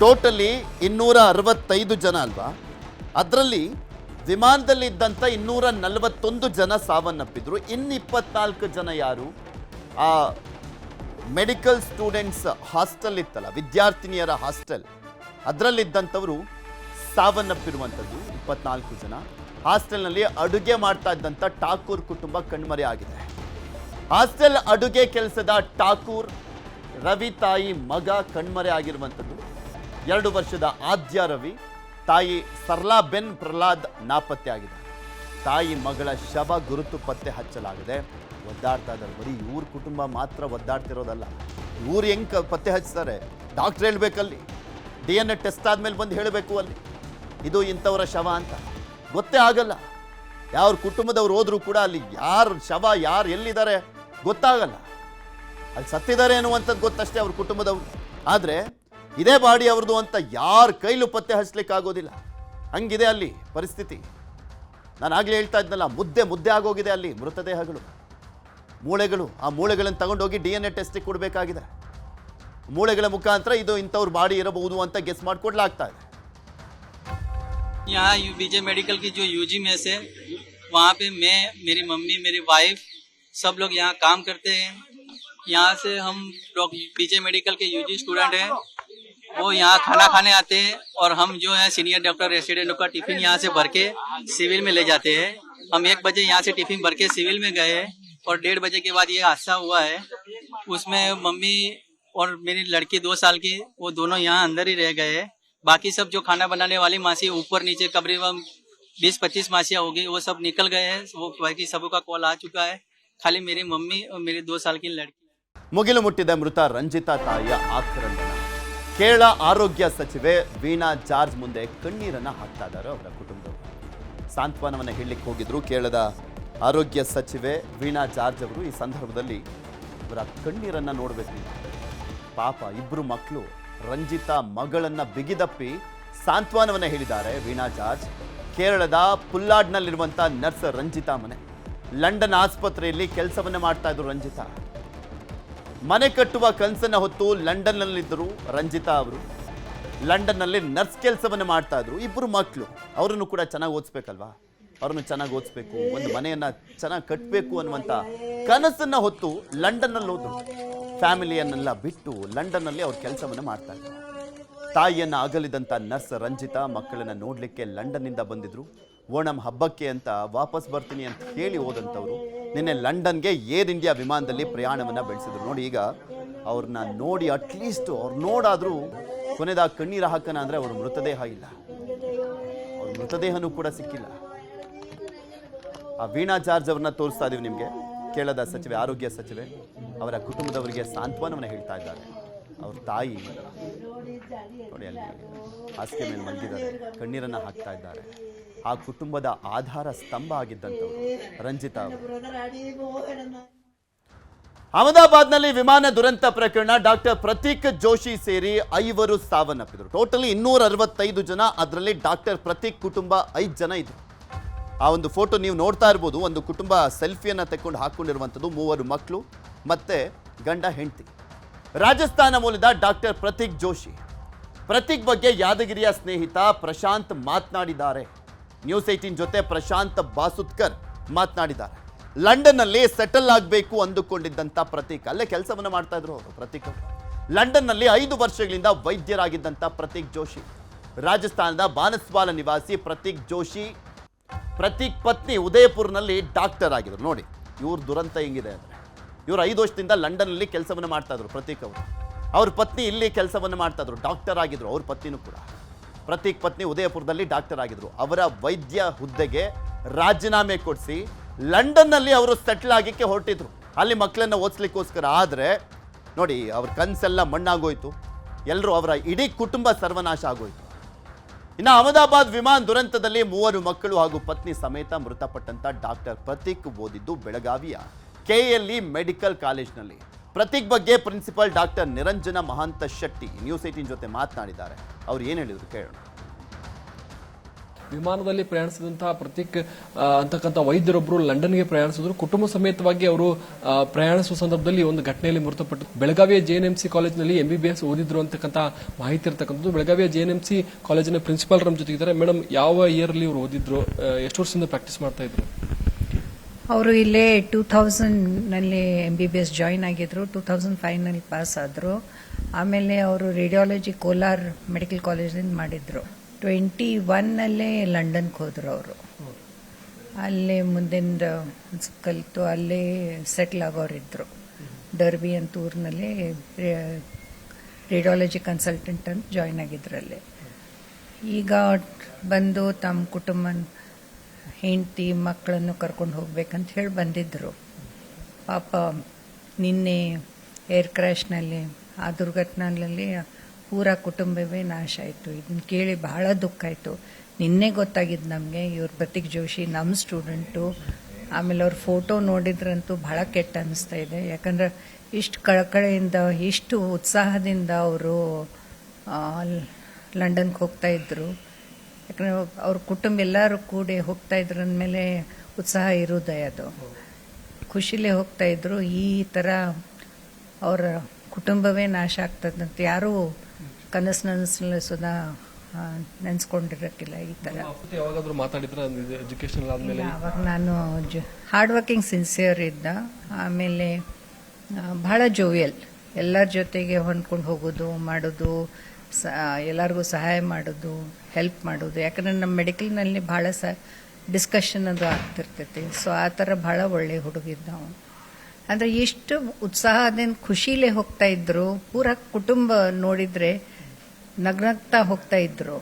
ಟೋಟಲಿ 265 ಜನ ಅಲ್ವಾ, ಅದರಲ್ಲಿ ವಿಮಾನದಲ್ಲಿ ಇದ್ದಂಥ 241 ಜನ ಸಾವನ್ನಪ್ಪಿದ್ರು. ಇನ್ನು 24 ಜನ ಯಾರು? ಆ ಮೆಡಿಕಲ್ ಸ್ಟೂಡೆಂಟ್ಸ್ ಹಾಸ್ಟೆಲ್ ಇತ್ತಲ್ಲ, ವಿದ್ಯಾರ್ಥಿನಿಯರ ಹಾಸ್ಟೆಲ್, ಅದರಲ್ಲಿದ್ದಂಥವರು ಸಾವನ್ನಪ್ಪಿರುವಂಥದ್ದು 24 ಜನ. ಹಾಸ್ಟೆಲ್ನಲ್ಲಿ ಅಡುಗೆ ಮಾಡ್ತಾ ಇದ್ದಂಥ ಠಾಕೂರ್ ಕುಟುಂಬ ಕಣ್ಮರೆ ಆಗಿದೆ. ಹಾಸ್ಟೆಲ್ ಅಡುಗೆ ಕೆಲಸದ ಠಾಕೂರ್ ರವಿ ತಾಯಿ ಮಗ ಕಣ್ಮರೆ ಆಗಿರುವಂಥದ್ದು. 2 ವರ್ಷದ ಆದ್ಯ ರವಿ, ತಾಯಿ ಸರ್ಲಾಬೆನ್ ಪ್ರಹ್ಲಾದ್ ನಾಪತ್ತೆ ಆಗಿದೆ. ತಾಯಿ ಮಗಳ ಶವ ಗುರುತು ಪತ್ತೆ ಹಚ್ಚಲಾಗಿದೆ. ಒದ್ದಾಡ್ತಾ ಇದ್ದಾರೆ. ಬರೀ ಇವ್ರ ಕುಟುಂಬ ಮಾತ್ರ ಒದ್ದಾಡ್ತಿರೋದಲ್ಲ, ಇವ್ರು ಹೆಂಗೆ ಪತ್ತೆ ಹಚ್ತಾರೆ? ಡಾಕ್ಟ್ರ್ ಹೇಳ್ಬೇಕಲ್ಲಿ, DNA ಟೆಸ್ಟ್ ಆದಮೇಲೆ ಬಂದು ಹೇಳಬೇಕು ಅಲ್ಲಿ ಇದು ಇಂಥವರ ಶವ ಅಂತ. ಗೊತ್ತೇ ಆಗಲ್ಲ. ಯಾವ ಕುಟುಂಬದವ್ರು ಹೋದ್ರೂ ಕೂಡ ಅಲ್ಲಿ ಯಾರು ಶವ, ಯಾರು ಎಲ್ಲಿದ್ದಾರೆ ಗೊತ್ತಾಗಲ್ಲ. ಅಲ್ಲಿ ಸತ್ತಿದ್ದಾರೆ ಅನ್ನುವಂಥದ್ದು ಗೊತ್ತಷ್ಟೇ ಅವ್ರ ಕುಟುಂಬದವ್ರು. ಆದರೆ ಇದೇ ಬಾಡಿ ಅವ್ರದ್ದು ಅಂತ ಯಾರ ಕೈಲೂ ಪತ್ತೆ ಹಚ್ಚಲಿಕ್ಕೆ ಆಗೋದಿಲ್ಲ. ಹಂಗಿದೆ ಅಲ್ಲಿ ಪರಿಸ್ಥಿತಿ. ನಾನು ಆಗಲೇ ಹೇಳ್ತಾ ಇದ್ನಲ್ಲ, ಮುದ್ದೆ ಆಗೋಗಿದೆ ಅಲ್ಲಿ ಮೃತದೇಹಗಳು, ಮೂಳೆಗಳು. ಆ ಮೂಳೆಗಳನ್ನು ತಗೊಂಡೋಗಿ DNA ಟೆಸ್ಟಿಗೆ ಕೊಡಬೇಕಾಗಿದೆ. ಮೂಳೆಗಳ ಮುಖಾಂತರ ಇದು ಇಂಥವ್ರ ಬಾಡಿ ಇರಬಹುದು ಅಂತ ಗೆಸ್ ಮಾಡಿಕೊಡ್ಲಾಗ್ತಾ ಇದೆ. यहाँ विजय मेडिकल की जो यूजी में से, वहाँ पे मैं, मेरी मम्मी, मेरी वाइफ, सब लोग यहाँ काम करते हैं। यहाँ से हम विजय मेडिकल के यूजी स्टूडेंट हैं, वो यहाँ खाना खाने आते हैं और हम जो है सीनियर डॉक्टर रेसिडेंट का टिफिन यहाँ से भर के सिविल में ले जाते हैं। हम 1 बजे यहाँ से टिफिन भर के सिविल में गए और 1:30 बजे के बाद ये हादसा हुआ है। उसमें मम्मी और मेरी लड़की 2 साल की, वो दोनों यहाँ अंदर ही रह गए। बाकी सब जो खाना बनाने वाली मासी ऊपर नीचे कमरे 20-25 मासियाँ हो गई, वो सब निकल गए हैं, वो बाकी सबका कॉल आ चुका है। खाली मेरी मम्मी और मेरी 2 साल की लड़की। ಮುಗಿಲು ಮುಟ್ಟಿದ ಮೃತ ರಂಜಿತಾ ತಾಯಿಯ ಆಕ್ರಂದನ. ಕೇರಳ ಆರೋಗ್ಯ ಸಚಿವೆ ವೀಣಾ ಜಾರ್ಜ್ ಮುಂದೆ ಕಣ್ಣೀರನ್ನ ಹಾಕ್ತಾ ಇದ್ದಾರೆ ಅವರ ಕುಟುಂಬದವರು. ಸಾಂತ್ವನವನ್ನು ಹೇಳಲಿಕ್ಕೆ ಹೋಗಿದ್ರು ಕೇರಳದ ಆರೋಗ್ಯ ಸಚಿವೆ ವೀಣಾ ಜಾರ್ಜ್ ಅವರು. ಈ ಸಂದರ್ಭದಲ್ಲಿ ಅವರ ಕಣ್ಣೀರನ್ನ ನೋಡಬೇಕು. ಪಾಪ ಇಬ್ಬರು ಮಕ್ಕಳು ರಂಜಿತಾ ಮಗಳನ್ನ ಬಿಗಿದಪ್ಪಿ ಸಾಂತ್ವನವನ್ನು ಹೇಳಿದ್ದಾರೆ ವೀಣಾ ಜಾರ್ಜ್. ಕೇರಳದ ಪುಲ್ಲಾಡ್ನಲ್ಲಿರುವಂಥ ನರ್ಸ್ ರಂಜಿತಾ ಮನೆ. ಲಂಡನ್ ಆಸ್ಪತ್ರೆಯಲ್ಲಿ ಕೆಲಸವನ್ನು ಮಾಡ್ತಾ ಇದ್ರು ರಂಜಿತಾ. ಮನೆ ಕಟ್ಟುವ ಕನಸನ್ನ ಹೊತ್ತು ಲಂಡನ್ನಲ್ಲಿದ್ದರು ರಂಜಿತಾ ಅವರು. ಲಂಡನ್ನಲ್ಲಿ ನರ್ಸ್ ಕೆಲಸವನ್ನು ಮಾಡ್ತಾ ಇದ್ರು. ಇಬ್ಬರು ಮಕ್ಕಳು, ಅವರನ್ನು ಕೂಡ ಚೆನ್ನಾಗಿ ಓದಿಸ್ಬೇಕಲ್ವಾ, ಅವ್ರನ್ನು ಚೆನ್ನಾಗಿ ಓದಿಸ್ಬೇಕು, ಒಂದು ಮನೆಯನ್ನ ಚೆನ್ನಾಗಿ ಕಟ್ಟಬೇಕು ಅನ್ನುವಂಥ ಕನಸನ್ನ ಹೊತ್ತು ಲಂಡನ್ನಲ್ಲಿ ಹೋದ್ರು. ಫ್ಯಾಮಿಲಿಯನ್ನೆಲ್ಲ ಬಿಟ್ಟು ಲಂಡನ್ನಲ್ಲಿ ಅವ್ರ ಕೆಲಸವನ್ನು ಮಾಡ್ತಾ ಇದ್ರು. ತಾಯಿಯನ್ನು ಅಗಲಿದಂಥ ನರ್ಸ್ ರಂಜಿತಾ ಮಕ್ಕಳನ್ನ ನೋಡಲಿಕ್ಕೆ ಲಂಡನ್ನಿಂದ ಬಂದಿದ್ರು. ಓಣಂ ಹಬ್ಬಕ್ಕೆ ಅಂತ ವಾಪಸ್ ಬರ್ತೀನಿ ಅಂತ ಹೇಳಿ ಹೋದಂಥವ್ರು ನಿನ್ನೆ ಲಂಡನ್ಗೆ ಏರ್ ಇಂಡಿಯಾ ವಿಮಾನದಲ್ಲಿ ಪ್ರಯಾಣವನ್ನು ಬೆಳೆಸಿದ್ರು. ನೋಡಿ, ಈಗ ಅವ್ರನ್ನ ನೋಡಿ ಅಟ್ಲೀಸ್ಟ್ ಅವ್ರು ನೋಡಾದರೂ ಕೊನೆದಾಗ ಕಣ್ಣೀರು ಹಾಕೋಣ ಅಂದರೆ ಅವ್ರ ಮೃತದೇಹ ಇಲ್ಲ, ಅವ್ರ ಮೃತದೇಹನೂ ಕೂಡ ಸಿಕ್ಕಿಲ್ಲ. ಆ ವೀಣಾ ಜಾರ್ಜ್ ಅವ್ರನ್ನ ತೋರಿಸ್ತಾ ಇದೀವಿ ನಿಮಗೆ. ಕೇರಳದ ಸಚಿವೆ, ಆರೋಗ್ಯ ಸಚಿವೆ ಅವರ ಕುಟುಂಬದವರಿಗೆ ಸಾಂತ್ವನವನ್ನು ಹೇಳ್ತಾ ಇದ್ದಾರೆ. ಅವ್ರ ತಾಯಿ ನೋಡಿ ಅಲ್ಲಿ ಹಾಸಿಗೆ ಮೇಲೆ ಮಲಗಿದ್ದಾರೆ, ಕಣ್ಣೀರನ್ನು ಹಾಕ್ತಾ ಇದ್ದಾರೆ. ಆ ಕುಟುಂಬದ ಆಧಾರ ಸ್ತಂಭ ಆಗಿದ್ದಂಥವ್ರು ರಂಜಿತಾ ಅವರು. ಅಹಮದಾಬಾದ್ನಲ್ಲಿ ವಿಮಾನ ದುರಂತ ಪ್ರಕರಣ ಡಾಕ್ಟರ್ ಪ್ರತೀಕ್ ಜೋಶಿ ಸೇರಿ 5 ಸಾವನ್ನಪ್ಪಿದರು. ಟೋಟಲಿ 265 ಜನ, ಅದರಲ್ಲಿ ಡಾಕ್ಟರ್ ಪ್ರತೀಕ್ ಕುಟುಂಬ 5 ಜನ ಇದ್ರು. ಆ ಒಂದು ಫೋಟೋ ನೀವು ನೋಡ್ತಾ ಇರ್ಬೋದು. ಒಂದು ಕುಟುಂಬ ಸೆಲ್ಫಿಯನ್ನು ತೆಕ್ಕೊಂಡು ಹಾಕೊಂಡಿರುವಂಥದ್ದು. 3 ಮಕ್ಕಳು ಮತ್ತೆ ಗಂಡ ಹೆಂಡತಿ. ರಾಜಸ್ಥಾನ ಮೂಲದ ಡಾಕ್ಟರ್ ಪ್ರತೀಕ್ ಜೋಶಿ. ಪ್ರತೀಕ್ ಬಗ್ಗೆ ಯಾದಗಿರಿಯ ಸ್ನೇಹಿತ ಪ್ರಶಾಂತ್ ಮಾತನಾಡಿದ್ದಾರೆ. ನ್ಯೂಸ್ 18 ಜೊತೆ ಪ್ರಶಾಂತ್ ಬಾಸುತ್ಕರ್ ಮಾತನಾಡಿದ್ದಾರೆ. ಲಂಡನ್ನಲ್ಲಿ ಸೆಟಲ್ ಆಗಬೇಕು ಅಂದುಕೊಂಡಿದ್ದಂಥ ಪ್ರತೀಕ್, ಅಲ್ಲೇ ಕೆಲಸವನ್ನು ಮಾಡ್ತಾ ಇದ್ರು ಅವರು. ಪ್ರತೀಕ್ ಲಂಡನ್ನಲ್ಲಿ 5 ವರ್ಷಗಳಿಂದ ವೈದ್ಯರಾಗಿದ್ದಂಥ ಪ್ರತೀಕ್ ಜೋಶಿ. ರಾಜಸ್ಥಾನದ ಬಾನಸ್ವಾಲ ನಿವಾಸಿ ಪ್ರತೀಕ್ ಜೋಶಿ. ಪ್ರತೀಕ್ ಪತ್ನಿ ಉದಯಪುರ್ನಲ್ಲಿ ಡಾಕ್ಟರ್ ಆಗಿದ್ರು. ನೋಡಿ ಇವ್ರ ದುರಂತ ಹೆಂಗಿದೆ ಅಂದರೆ, ಇವರು 5 ವರ್ಷದಿಂದ ಲಂಡನ್ನಲ್ಲಿ ಕೆಲಸವನ್ನು ಮಾಡ್ತಾ ಇದ್ರು ಪ್ರತೀಕ್ ಅವರು. ಅವ್ರ ಪತ್ನಿ ಇಲ್ಲಿ ಕೆಲಸವನ್ನು ಮಾಡ್ತಾ ಇದ್ರು, ಡಾಕ್ಟರ್ ಆಗಿದ್ರು. ಅವ್ರ ಪತ್ನಿನೂ ಕೂಡ, ಪ್ರತೀಕ್ ಪತ್ನಿ ಉದಯಪುರದಲ್ಲಿ ಡಾಕ್ಟರ್ ಆಗಿದ್ರು. ಅವರ ವೈದ್ಯ ಹುದ್ದೆಗೆ ರಾಜೀನಾಮೆ ಕೊಡಿಸಿ ಲಂಡನ್ನಲ್ಲಿ ಅವರು ಸೆಟ್ಲ್ ಆಗಿಕ್ಕೆ ಹೊರಟಿದ್ರು, ಅಲ್ಲಿ ಮಕ್ಕಳನ್ನ ಓದಿಸ್ಲಿಕ್ಕೋಸ್ಕರ. ಆದರೆ ನೋಡಿ ಅವ್ರ ಕನಸೆಲ್ಲ ಮಣ್ಣಾಗೋಯ್ತು. ಎಲ್ಲರೂ, ಅವರ ಇಡೀ ಕುಟುಂಬ ಸರ್ವನಾಶ ಆಗೋಯ್ತು. ಇನ್ನು ಅಹಮದಾಬಾದ್ ವಿಮಾನ ದುರಂತದಲ್ಲಿ 3 ಮಕ್ಕಳು ಹಾಗೂ ಪತ್ನಿ ಸಮೇತ ಮೃತಪಟ್ಟಂತ ಡಾಕ್ಟರ್ ಪ್ರತೀಕ್ ಓದಿದ್ದು ಬೆಳಗಾವಿಯ ಕೆಎಲ್ಇ ಮೆಡಿಕಲ್ ಕಾಲೇಜ್ನಲ್ಲಿ. ಪ್ರತೀಕ್ ಬಗ್ಗೆ ಪ್ರಿನ್ಸಿಪಲ್ ಡಾಕ್ಟರ್ ನಿರಂಜನ ಮಹಾಂತ ಶೆಟ್ಟಿ ನ್ಯೂಸ್ 18 ಜೊತೆ ಮಾತನಾಡಿದ್ದಾರೆ. ಅವ್ರು ಏನು ಹೇಳಿದ್ರು ಕೇಳೋಣ. ವಿಮಾನದಲ್ಲಿ ಪ್ರಯಾಣಿಸಿದಂತಹ ಪ್ರತೀಕ್ ಅಂತಕ್ಕಂಥ ವೈದ್ಯರೊಬ್ಬರು ಲಂಡನ್ಗೆ ಪ್ರಯಾಣಿಸಿದ್ರು. ಕುಟುಂಬ ಸಮೇತವಾಗಿ ಅವರು ಪ್ರಯಾಣಿಸುವ ಸಂದರ್ಭದಲ್ಲಿ ಒಂದು ಘಟನೆಯಲ್ಲಿ ಮೃತಪಟ್ಟು ಬೆಳಗಾವಿಯ ಜೆಎನ್ಎಂಸಿ ಕಾಲೇಜಿನಲ್ಲಿ MBBS ಓದಿದ್ರು ಅಂತಕ್ಕಂಥ ಮಾಹಿತಿ ಇರತಕ್ಕಂಥದ್ದು. ಬೆಳಗಾವಿಯ ಜೆಎನ್ಎಂಸಿ ಕಾಲೇಜಿನ ಪ್ರಿನ್ಸಿಪಾಲ್ ನಮ್ಮ ಜೊತೆಗಿದ್ದಾರೆ. ಮೇಡಮ್, ಯಾವ ಇಯರ್ ಅಲ್ಲಿ ಇವರು ಓದಿದ್ರು, ಎಷ್ಟು ವರ್ಷದಿಂದ ಪ್ರಾಕ್ಟೀಸ್ ಮಾಡ್ತಾ ಇದ್ರು? ಅವರು ಇಲ್ಲೇ 2000ನಲ್ಲಿ MBBS ಜಾಯಿನ್ ಆಗಿದ್ರು. 2005ನಲ್ಲಿ ಪಾಸ್ ಆದರು. ಆಮೇಲೆ ಅವರು ರೇಡಿಯಾಲಜಿ ಕೋಲಾರ್ ಮೆಡಿಕಲ್ ಕಾಲೇಜಿಂದ ಮಾಡಿದ್ರು. 21ನಲ್ಲೇ ಲಂಡನ್ಗೆ ಹೋದ್ರು ಅವರು. ಅಲ್ಲೇ ಮುಂದಿನ ಕಲಿತು ಅಲ್ಲೇ ಸೆಟ್ಲ್ ಆಗೋರಿದ್ರು. ಡರ್ಬಿ ಅಂತ ಊರಿನಲ್ಲಿ ರೇಡಿಯಾಲಜಿ ಕನ್ಸಲ್ಟೆಂಟ್ ಅಂತ ಜಾಯಿನ್ ಆಗಿದ್ರು ಅಲ್ಲೇ. ಈಗ ಬಂದು ತಮ್ಮ ಕುಟುಂಬ, ಹೆಂಡತಿ, ಮಕ್ಕಳನ್ನು ಕರ್ಕೊಂಡು ಹೋಗ್ಬೇಕಂತ ಹೇಳಿ ಬಂದಿದ್ದರು. ಪಾಪ ನಿನ್ನೆ ಏರ್ ಕ್ರ್ಯಾಶ್ನಲ್ಲಿ, ಆ ದುರ್ಘಟನೆಯಲ್ಲಿ ಪೂರಾ ಕುಟುಂಬವೇ ನಾಶ ಆಯಿತು. ಇದನ್ನು ಕೇಳಿ ಬಹಳ ದುಃಖ ಆಯಿತು. ನಿನ್ನೆ ಗೊತ್ತಾಗಿದ್ದು ನಮಗೆ, ಇವ್ರ ಪ್ರತೀಕ್ ಜೋಶಿ ನಮ್ಮ ಸ್ಟೂಡೆಂಟು. ಆಮೇಲೆ ಅವ್ರ ಫೋಟೋ ನೋಡಿದ್ರಂತೂ ಬಹಳ ಕೆಟ್ಟ ಅನ್ನಿಸ್ತಾ ಇದೆ. ಯಾಕಂದ್ರೆ ಇಷ್ಟು ಕಳಕಳೆಯಿಂದ, ಇಷ್ಟು ಉತ್ಸಾಹದಿಂದ ಅವರು ಲಂಡನ್ಗೆ ಹೋಗ್ತಾ ಇದ್ರು. ಯಾಕಂದ್ರೆ ಅವ್ರ ಕುಟುಂಬ ಎಲ್ಲರೂ ಕೂಡಿ ಹೋಗ್ತಾ ಇದ್ರು ಅಂದಮೇಲೆ ಉತ್ಸಾಹ ಇರೋದೇ, ಅದು ಖುಷಿಲೇ ಹೋಗ್ತಾ ಇದ್ರು. ಈ ಥರ ಅವರ ಕುಟುಂಬವೇ ನಾಶ ಆಗ್ತದಂತ ಯಾರೂ ಕನಸಿನಲ್ಲಿ ಸುಧಾ ನೆನೆಸ್ಕೊಂಡಿರಕ್ಕಿಲ್ಲ. ಈ ಥರ ಯಾವಾಗಾದ್ರೂ ಮಾತಾಡಿದ್ರೆ ಎಜುಕೇಶನ್ ಆದಮೇಲೆ? ಅವಾಗ ನಾನು ಹಾರ್ಡ್ ವರ್ಕಿಂಗ್, ಸಿನ್ಸಿಯರ್ ಇದ್ದ. ಆಮೇಲೆ ಬಹಳ ಜೋವಿಯಲ್, ಎಲ್ಲರ ಜೊತೆಗೆ ಹೊಂದ್ಕೊಂಡು ಹೋಗೋದು, ಮಾಡೋದು, ಎಲ್ಲರಿಗೂ ಸಹಾಯ ಮಾಡೋದು, ಹೆಲ್ಪ್ ಮಾಡೋದು. ಯಾಕಂದರೆ ನಮ್ಮ ಮೆಡಿಕಲ್ನಲ್ಲಿ ಭಾಳ ಡಿಸ್ಕಷನ್ ಅದು ಆಗ್ತಿರ್ತೈತಿ. ಸೊ ಆ ಥರ ಭಾಳ ಒಳ್ಳೆ ಹುಡುಗಿದ್ದ ನಾವು. ಅಂದರೆ ಎಷ್ಟು ಉತ್ಸಾಹದಿಂದ ಖುಷಿಲೇ ಹೋಗ್ತಾ ಇದ್ರು. ಪೂರ ಕುಟುಂಬ ನೋಡಿದರೆ ನಗ್ನಗ್ತಾ ಹೋಗ್ತಾ ಇದ್ರು.